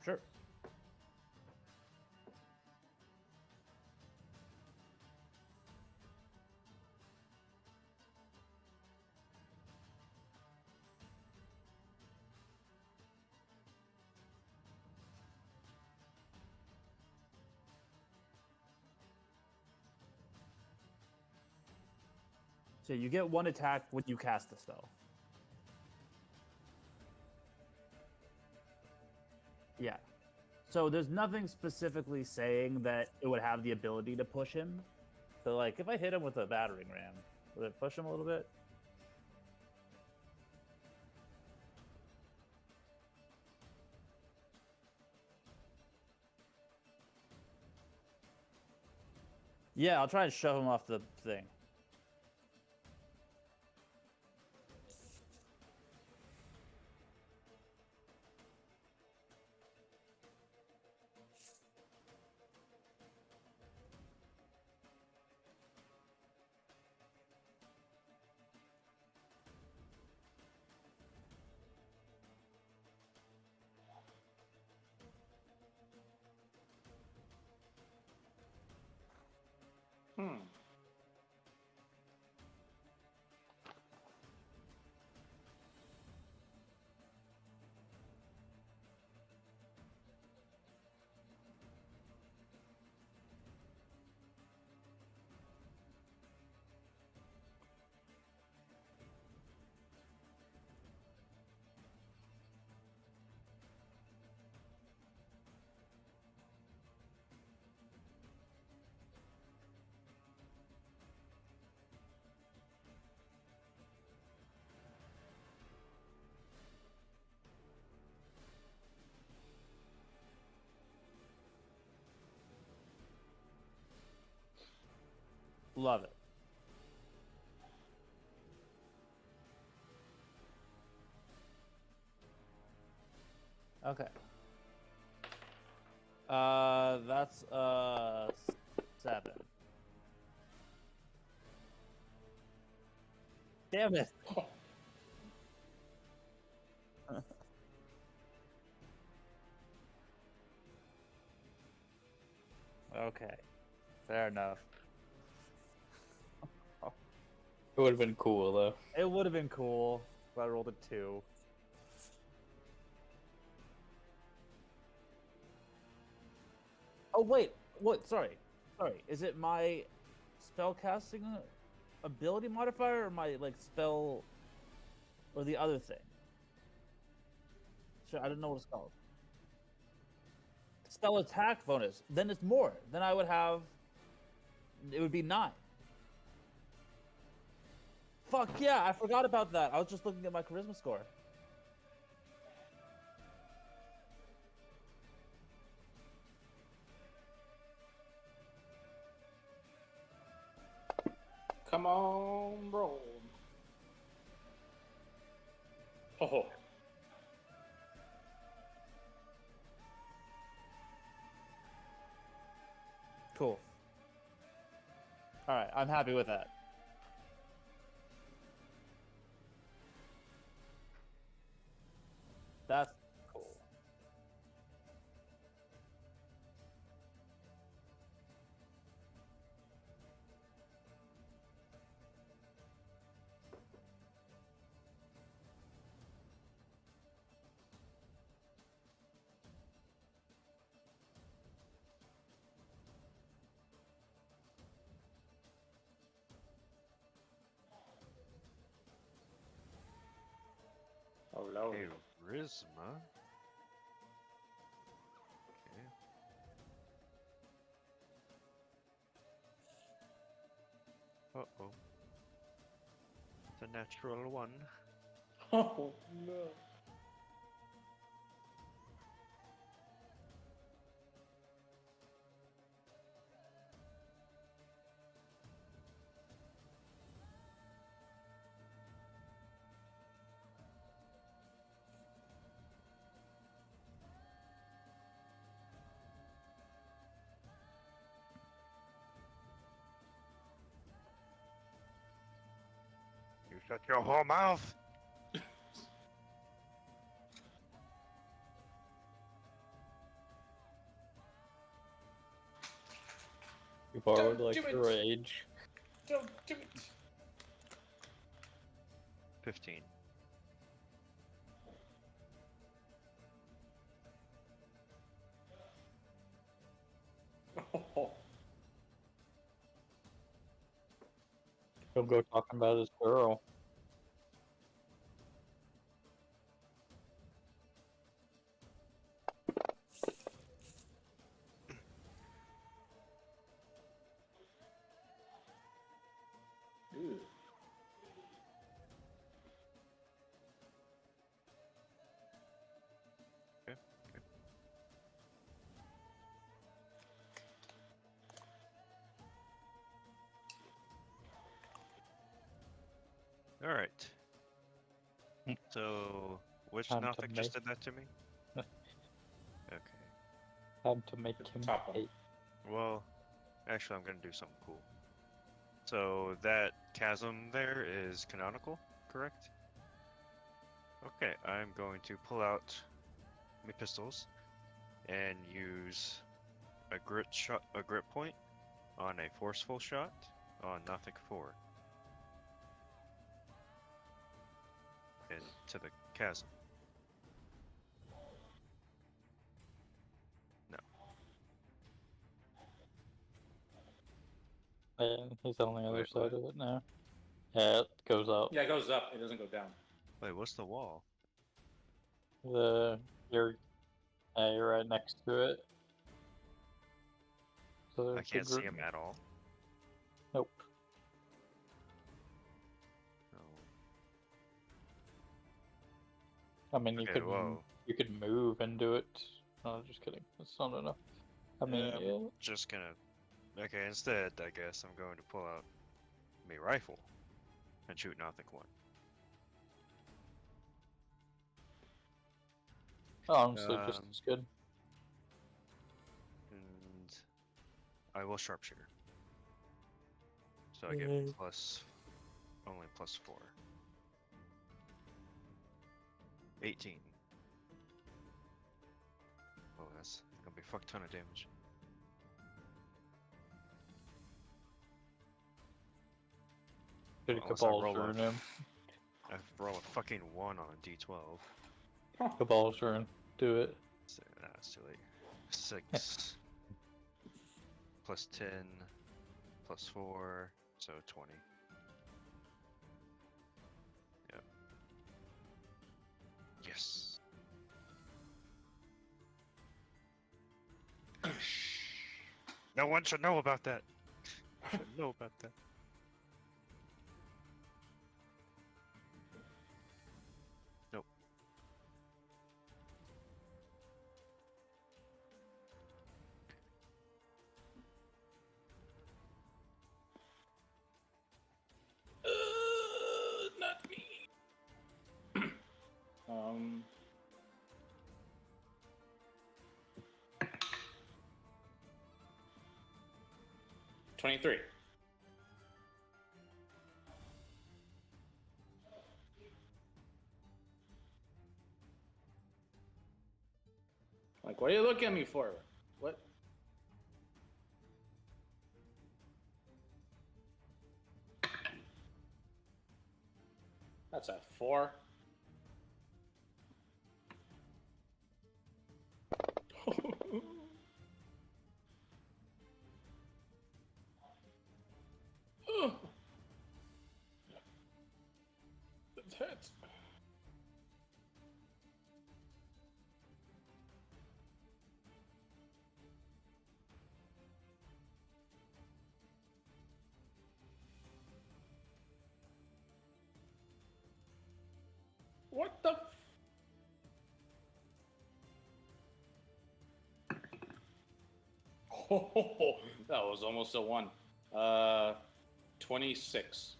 Sure. So you get one attack when you cast the spell. Yeah. So there's nothing specifically saying that it would have the ability to push him. So like if I hit him with a battering ram, would it push him a little bit? Yeah, I'll try and shove him off the thing. hmm. Love it. Okay. That's 7. Damn it. Oh, Okay. Fair enough. It would have been cool though. It would have been cool if I rolled a 2. Oh wait, what? Sorry. Is it my spell casting ability modifier or my like spell or the other thing? Sure, I don't know what it's called. Spell attack bonus. Then it's more. Then I would have. It would be 9. Fuck yeah! I forgot about that. I was just looking at my charisma score. come on, roll. Oh, Cool. All right, I'm happy with that. That's cool. Verloren. Charisma. Okay. Uh-oh. It's a natural one. Oh no. You shut your whole mouth! You borrowed Don't like do it. rage. Don't do it. 15. Oh. He'll go talking about his girl. Ooh. Okay. Alright. Hmm. So, which Time to Nothic just make- did that to me? Okay. Time to make him Top one. hate. Well, actually, I'm gonna do something cool. So, that chasm there is canonical, correct? Okay, I'm going to pull out my pistols and use a grit point on a forceful shot on Nothic 4 into the chasm. No. And he's on the other Wait, side what? of it now. Yeah, it goes up. Yeah, it goes up. It doesn't go down. Wait, what's the wall? You're you're right next to it. So I there's the can't see group- him at all. Nope. No. I mean, Okay, whoa. you could move and do it. No, just kidding. That's not enough. I mean, Yeah, yeah. I'm just gonna. Okay, instead, I guess I'm going to pull out my rifle and shoot Nothic 1. Honestly, just as good. And I will sharpshooter. So I Yay. get only plus 4. 18. Oh, that's gonna be a fuck ton of damage. Should Unless I Cabal roll Rune a- him. I roll a fucking 1 on a d12. Cabal Rune. Do it. So, that's too late. 6 plus 10 plus 4, so 20. Yep. Yes. No one should know about that. Should know about that. Nope. Not me. 23. Like, what are you looking at me for? What? That's a 4. That hurts. What the? Oh, that was almost a 1. 26.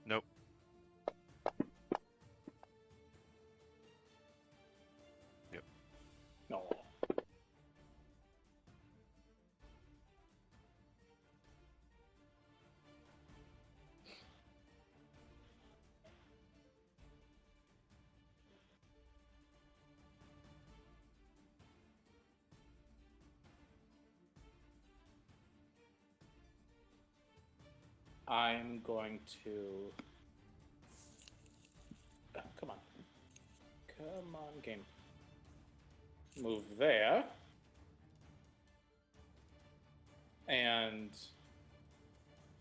Nope. Yep. No. I'm going to. Come on. Come on, game. Move there. And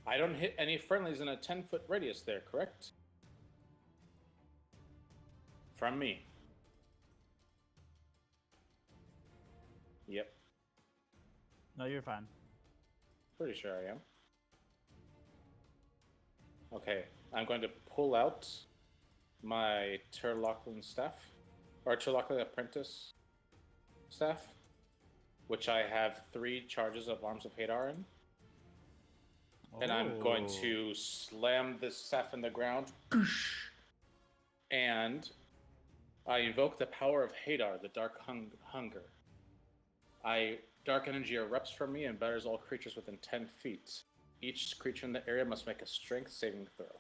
I don't hit any friendlies in a 10-foot radius there, correct? From me. Yep. No, you're fine. Pretty sure I am. Okay, I'm going to pull out my Turlockland staff, or Turlockland Apprentice staff, which I have 3 charges of Arms of Hadar in. And I'm going to slam this staff in the ground. And I invoke the power of Hadar, the Dark Hunger. Dark energy erupts from me and batters all creatures within 10 feet. Each creature in the area must make a strength saving throw.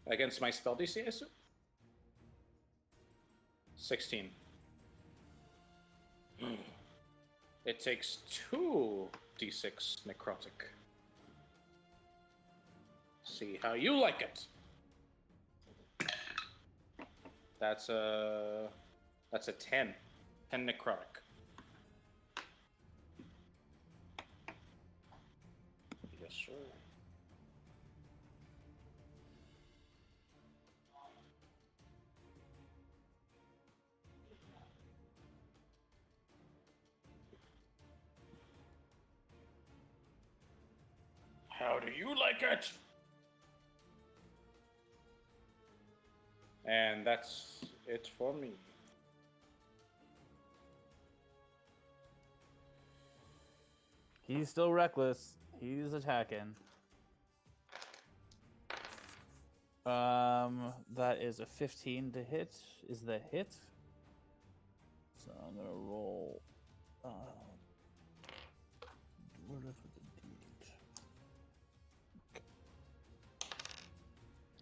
Against my spell DC, I assume? 16. It takes 2 d6 necrotic. See how you like it. That's a 10. 10 necrotic. Yes, sir. How do you like it? And that's it for me. He's still reckless. He's attacking. That is a 15 to hit. Is the hit? So I'm gonna roll. Where does it indeed?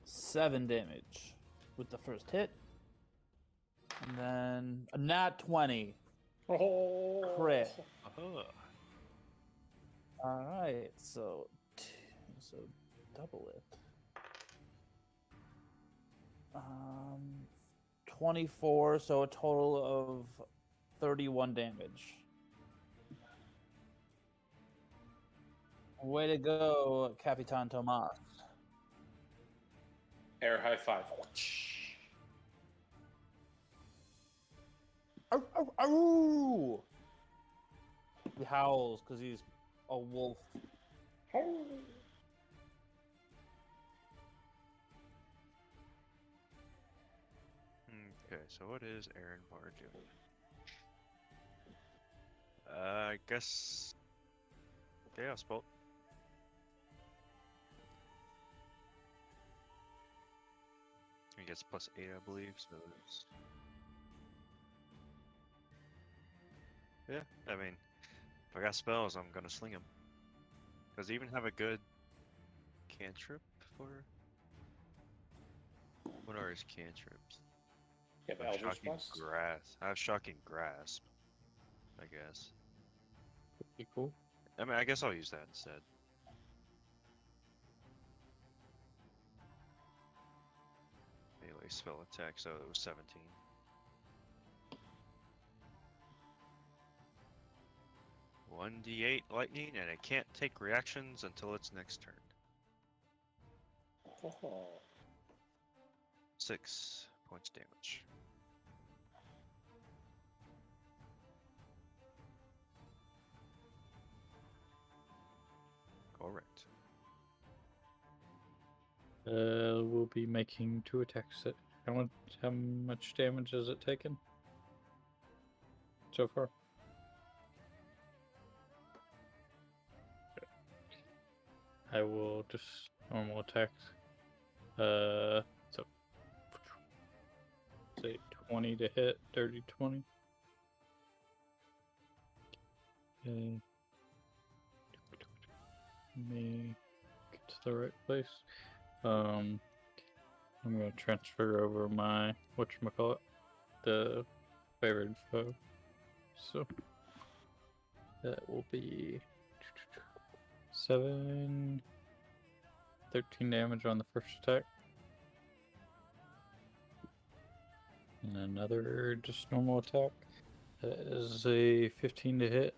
7 damage with the first hit, and then a nat 20 Oh. crit. Oh. All right, so double it. 24, so a total of 31 damage. Way to go, Capitan Tomas. Air high five. Arr, arr, arr! He howls because he's a wolf. Okay, so what is Aaron Barr doing? I guess Chaos Bolt. He gets +8, I believe, so it's... Yeah, I mean, if I got spells, I'm gonna sling him. Does he even have a good cantrip for... What are his cantrips? Yeah, I have Eldritch Shocking Blast. Grasp. I have Shocking Grasp, I guess. Pretty cool. I mean, I guess I'll use that instead. Melee spell attack, so it was 17. 1d8 lightning, and it can't take reactions until its next turn. Oh. 6 points damage. Correct. We'll be making 2 attacks. How much damage has it taken so far? I will just normal attacks. So say 20 to hit, dirty 20. Okay. Let me get to the right place. I'm gonna transfer over my whatchamacallit, the favored foe. So that will be 13 damage on the first attack. And another just normal attack. That is a 15 to hit.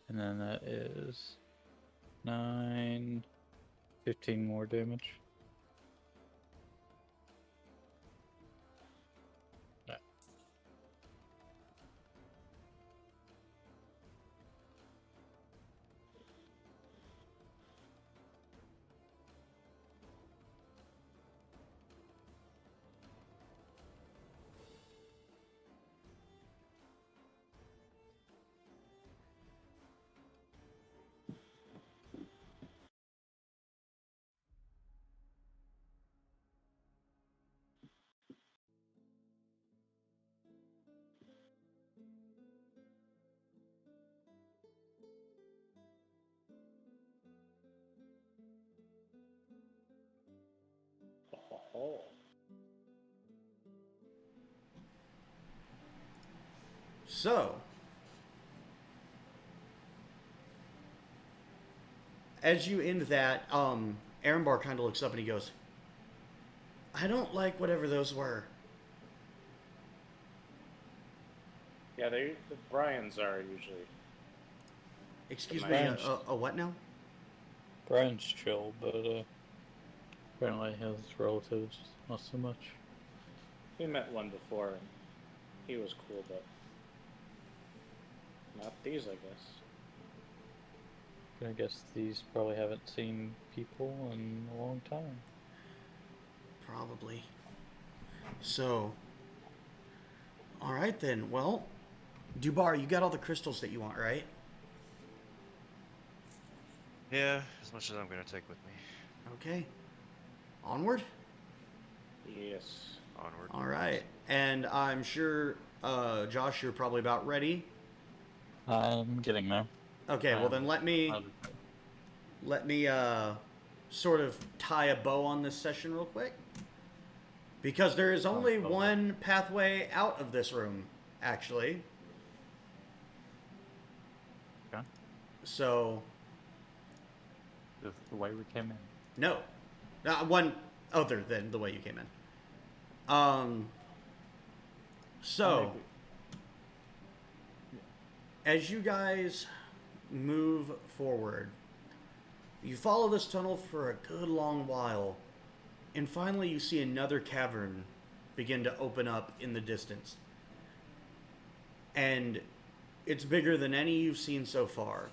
And then that is 9, 15 more damage. Right. Oh. So, as you end that, Arambar kind of looks up and he goes, I don't like whatever those were. Yeah, the Bryans are usually. Excuse me, Brian's- a what now? Brian's chill, but apparently his relatives not so much. We met one before, and he was cool, but not these, I guess. I guess these probably haven't seen people in a long time. Probably. So, alright then. Well, Dubar, you got all the crystals that you want, right? Yeah, as much as I'm gonna take with me. Okay. Onward? Yes. Onward. Alright. And I'm sure, Josh, you're probably about ready. I'm getting there. Okay, well then let me sort of tie a bow on this session real quick. Because there is only one pathway out of this room, actually. Okay. So, This is the way we came in. no. One other than the way you came in. So, as you guys move forward, you follow this tunnel for a good long while, and finally you see another cavern begin to open up in the distance. And it's bigger than any you've seen so far.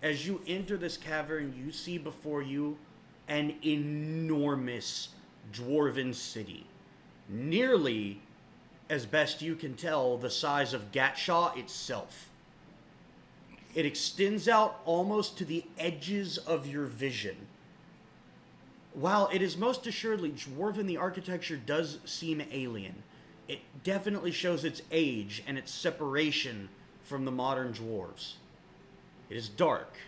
As you enter this cavern, you see before you an enormous dwarven city. Nearly, as best you can tell, the size of Gatshaw itself. It extends out almost to the edges of your vision. While it is most assuredly dwarven, the architecture does seem alien. It definitely shows its age and its separation from the modern dwarves. It is dark,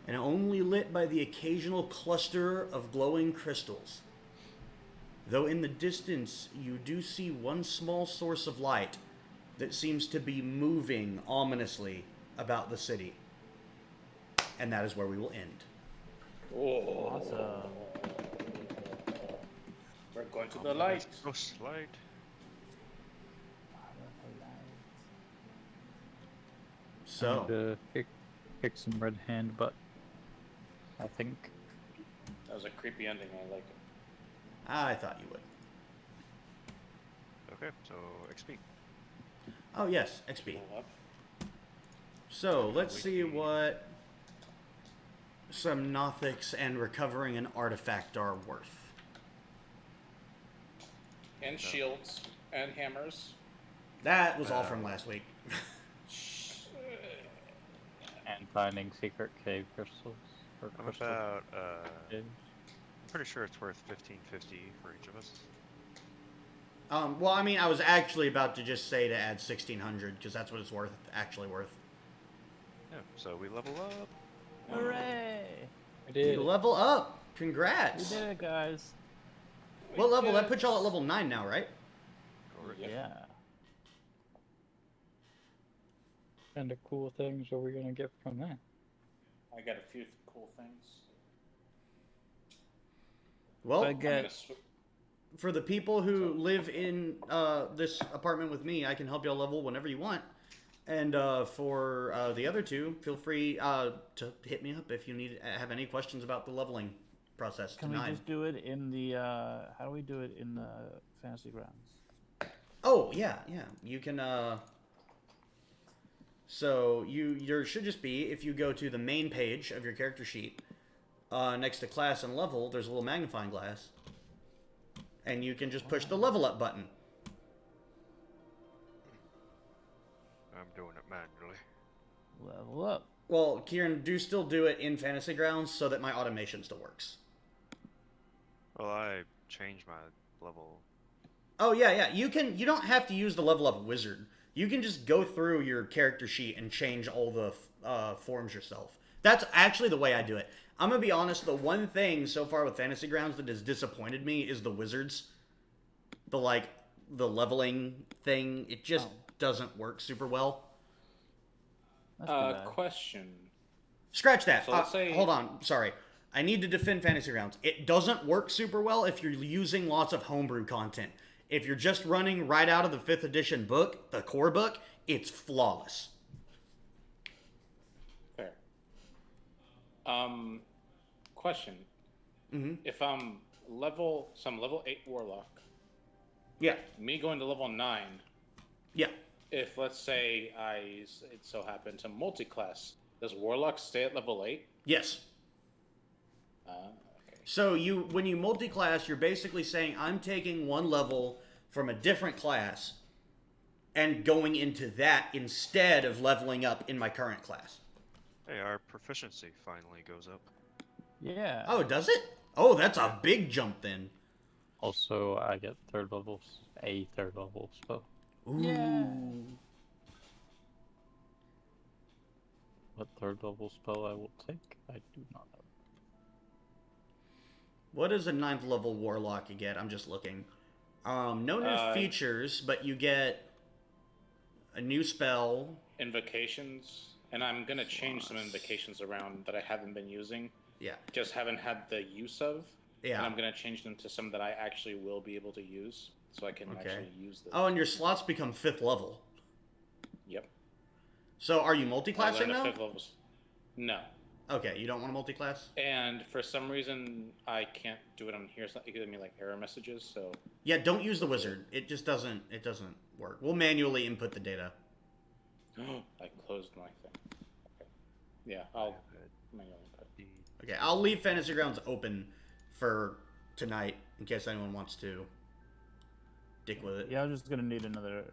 and only lit by the occasional cluster of glowing crystals. Though in the distance, you do see one small source of light that seems to be moving ominously about the city. And that is where we will end. Oh. Awesome. We're going to the light. Ghost light. So, to kick some red hand butt. I think. That was a creepy ending. I like it. I thought you would. Okay, so XP. Oh, yes, XP. Pull up. So, let's see Wiki. what some Nothics and recovering an artifact are worth. And shields and hammers. That was all from last week. And finding secret cave crystals. Or I'm crystal about, caves. I'm pretty sure it's worth 1550 for each of us. Well, I mean, I was actually about to just say to add 1600 because that's what it's worth, actually worth. Yeah, so we level up. Hooray! We did. You level up. We Congrats. did it, guys. What level? That puts y'all at level 9 now, right? Yep. Yeah. And the cool things are we gonna get from that? I got a few cool things. Well, I I'm get. gonna for the people who live in this apartment with me, I can help y'all level whenever you want. And for the other two, feel free to hit me up if you have any questions about the leveling process. Can we just do it in the? How do we do it in the fantasy grounds? Oh yeah. You can. So there should just be, if you go to the main page of your character sheet, next to class and level, there's a little magnifying glass, and you can just push the level up button. I'm doing it manually. Level up. Well, Kieran, still do it in Fantasy Grounds so that my automation still works. Well, I changed my level. Oh yeah. You don't have to use the level up wizard. You can just go through your character sheet and change all the forms yourself. That's actually the way I do it. I'm gonna be honest. The one thing so far with Fantasy Grounds that has disappointed me is the wizards. The leveling thing. It just doesn't work super well. That's too bad. Question. Scratch that. So let's say- Hold on. Sorry. I need to defend Fantasy Grounds. It doesn't work super well if you're using lots of homebrew content. If you're just running right out of the 5th edition book, the core book, it's flawless. Fair. Question. Mm-hmm. If I'm level 8 warlock, Yeah. me going to level 9, Yeah. if let's say it so happened to multi-class, does warlock stay at level 8? Yes. Okay. So when you multi-class, you're basically saying I'm taking one level from a different class and going into that instead of leveling up in my current class. Hey, our proficiency finally goes up. Yeah. Oh, does it? Oh, that's a big jump then. Also, I get third level spell. Ooh. Yeah. What third level spell I will take, I do not know. What does a 9th level warlock you get? I'm just looking. No new features, but you get a new spell. Invocations, and I'm gonna change some invocations around that I haven't been using. Yeah. Just haven't had the use of. Yeah. And I'm gonna change them to some that I actually will be able to use, so I can Okay. actually use them. Oh, and your slots become 5th level. Yep. So are you I multi-classing learned now? at 5th levels. No. Okay, you don't want to multi-class? And for some reason, I can't do it on here. It's not giving me like error messages. So Yeah, don't use the wizard. It just doesn't work. We'll manually input the data. I closed my thing. Okay. Yeah, I'll manually input. Okay, I'll leave Fantasy Grounds open for tonight in case anyone wants to dick with it. Yeah, I'm just gonna need another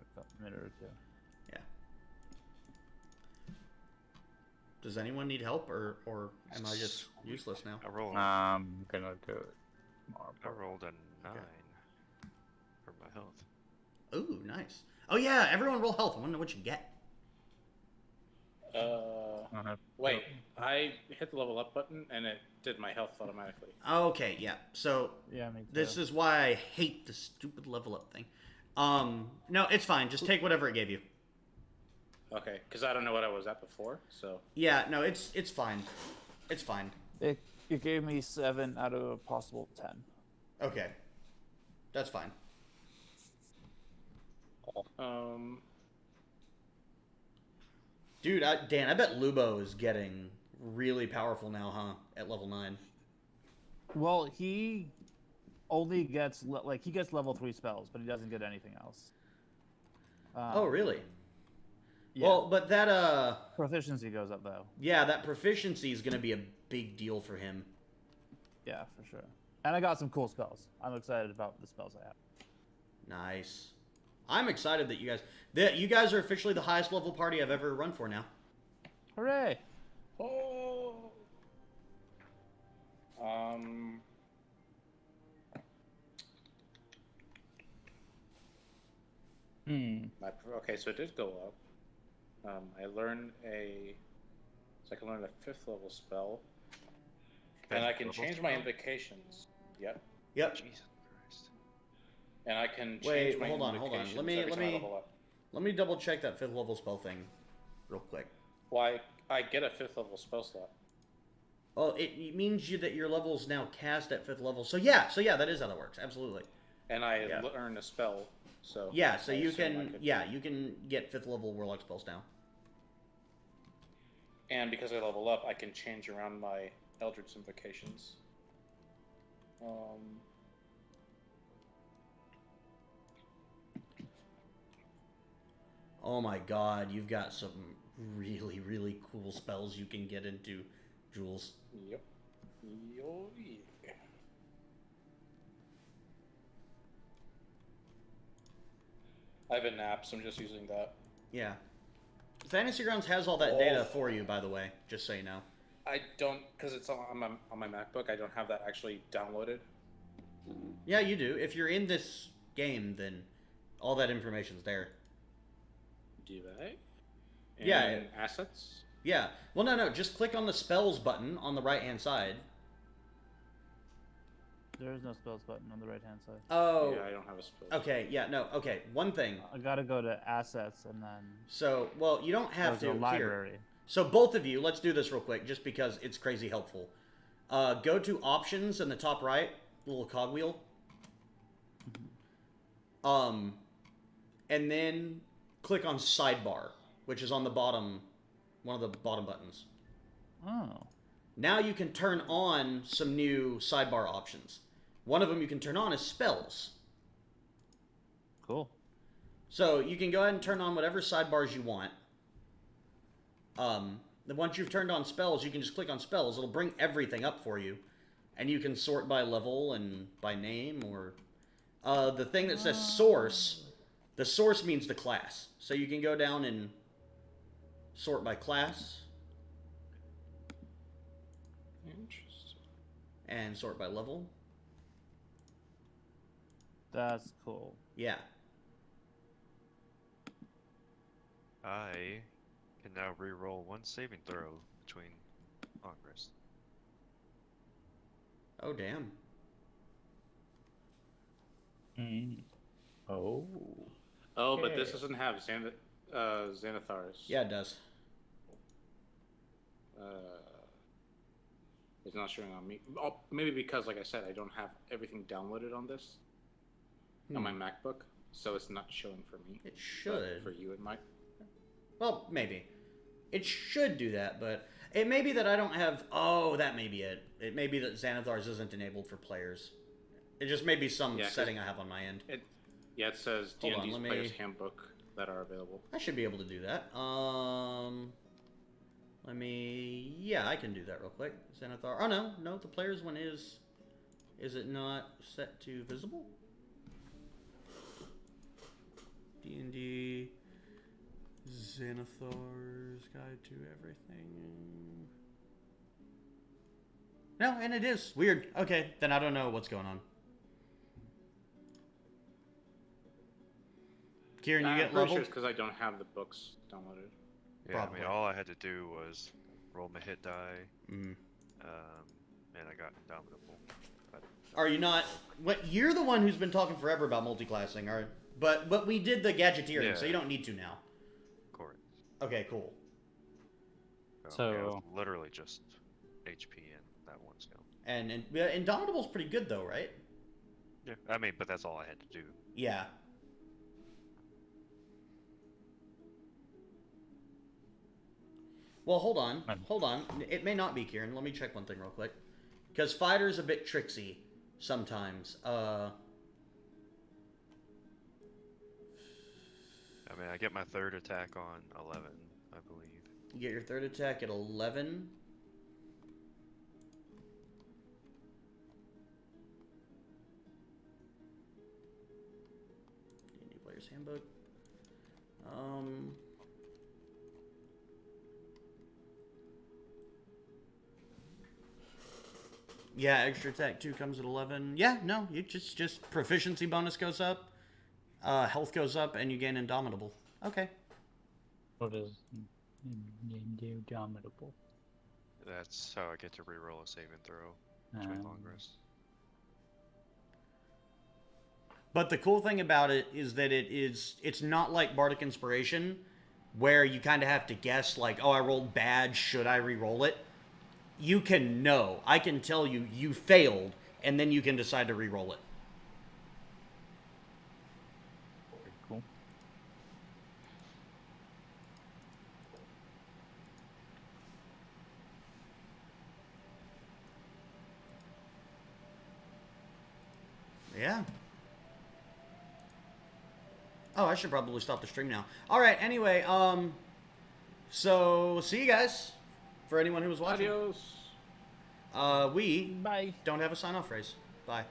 minute or two. Yeah. Does anyone need help, or am I just useless now? I rolled. I'm gonna do it tomorrow. I rolled a 9 for my health. Ooh, nice. Oh yeah, everyone roll health. I want to know what you get. Wait, I hit the level up button and it did my health automatically. Okay, yeah. So Yeah, me too. this is why I hate the stupid level up thing. No, it's fine. Just take whatever it gave you. Okay, because I don't know what I was at before, so. Yeah, no, it's fine. It's fine. It gave me 7 out of a possible 10. Okay. That's fine. Dude, Dan, I bet Lubo is getting really powerful now, huh? At level 9. Well, he only gets he gets level 3 spells, but he doesn't get anything else. Oh, really? Yeah. Well, but that Proficiency goes up though. yeah, that proficiency is gonna be a big deal for him. Yeah, for sure. And I got some cool spells. I'm excited about the spells I have. Nice. I'm excited that you guys are officially the highest level party I've ever run for now. Hooray! Oh. Okay, so it did go up. I learned so I can learn a 5th level spell, and I can change my invocations. Yep. Yep. Jesus Christ. And I can change Wait, my hold on. invocations Let every time I me level up. let me double check that 5th level spell thing real quick. Well, I get a 5th level spell slot. Oh, it means that your level is now cast at 5th level. So yeah, that is how that works. Absolutely. And I learn a spell, so... Yeah, so I you assume can you can get 5th level warlock spells now. And because I level up, I can change around my Eldritch invocations. Oh my god, you've got some really, really cool spells you can get into, Jules. Yep. Yo, yeah. I have a nap, so I'm just using that. Yeah. Fantasy Grounds has all that data for you, by the way, just so you know. I don't, because it's on my MacBook, I don't have that actually downloaded. Yeah, you do. If you're in this game, then all that information's there. Do I? Yeah. Assets? Yeah. Well, no. Just click on the spells button on the right-hand side. There is no spells button on the right-hand side. Oh. Yeah, I don't have a spell. Okay, yeah, no, okay. One thing. I gotta go to assets and then... So, well, you don't have to. There's a library. Here. So both of you, let's do this real quick, just because it's crazy helpful. Go to options in the top right, little cogwheel. And then click on sidebar, which is on the bottom, one of the bottom buttons. Oh. Now you can turn on some new sidebar options. One of them you can turn on is spells. Cool. So you can go ahead and turn on whatever sidebars you want. Then once you've turned on spells, you can just click on spells. It'll bring everything up for you. And you can sort by level and by name, or... the thing that says source, the source means the class. So you can go down and sort by class. Interesting. And sort by level. That's cool. Yeah. I can now re-roll one saving throw between Congress. Oh, damn. Oh. Oh, but this Okay. doesn't have Xanathars. Yeah, it does. It's not showing on me. Oh, maybe because, like I said, I don't have everything downloaded on this on my MacBook, so it's not showing for me. It But should. for you, it might. Well, maybe. It should do that, but it may be that I don't have... Oh, that may be it. It may be that Xanathars isn't enabled for players. It just may be some Yeah, 'cause setting I have on my end. It says Hold on, D&D's let me- Player's Handbook that are available. I should be able to do that. Let me... Yeah, I can do that real quick. Xanathar... Oh, no, the players one is... Is it not set to visible? D&D... Xanathar's Guide to Everything... No, and it is. Weird. Okay, then I don't know what's going on. Kieran, you I'm get pretty leveled? sure it's because I don't have the books downloaded. Yeah, I Probably. mean, all I had to do was roll my hit die, Mm. and I got indomitable. But Are you not? What? You're the one who's been talking forever about multiclassing, all right? But we did the gadgeteering, so Yeah. you don't need to now. correct. Okay, cool. Yeah, it So- was literally just HP and that one skill. And Indomitable's pretty good though, right? Yeah, I mean, but that's all I had to do. Yeah. Well, hold on. Hold on. It may not be, Kieran. Let me check one thing real quick. Because fighter's a bit tricksy sometimes. I mean, I get my third attack on 11, I believe. You get your third attack at 11. D&D Player's Handbook. Yeah, extra attack 2 comes at 11. Yeah, no, you just proficiency bonus goes up, health goes up, and you gain Indomitable. Okay. What is Indomitable? That's how I get to reroll a save and throw. Which my long rest. But the cool thing about it is that it's not like Bardic Inspiration, where you kind of have to guess, like, oh, I rolled bad, should I re-roll it? You can know. I can tell you, you failed, and then you can decide to re-roll it. Very cool. Yeah. Oh, I should probably stop the stream now. All right, anyway, so see you guys. For anyone who was watching. Adios. We Bye. don't have a sign-off phrase. Bye.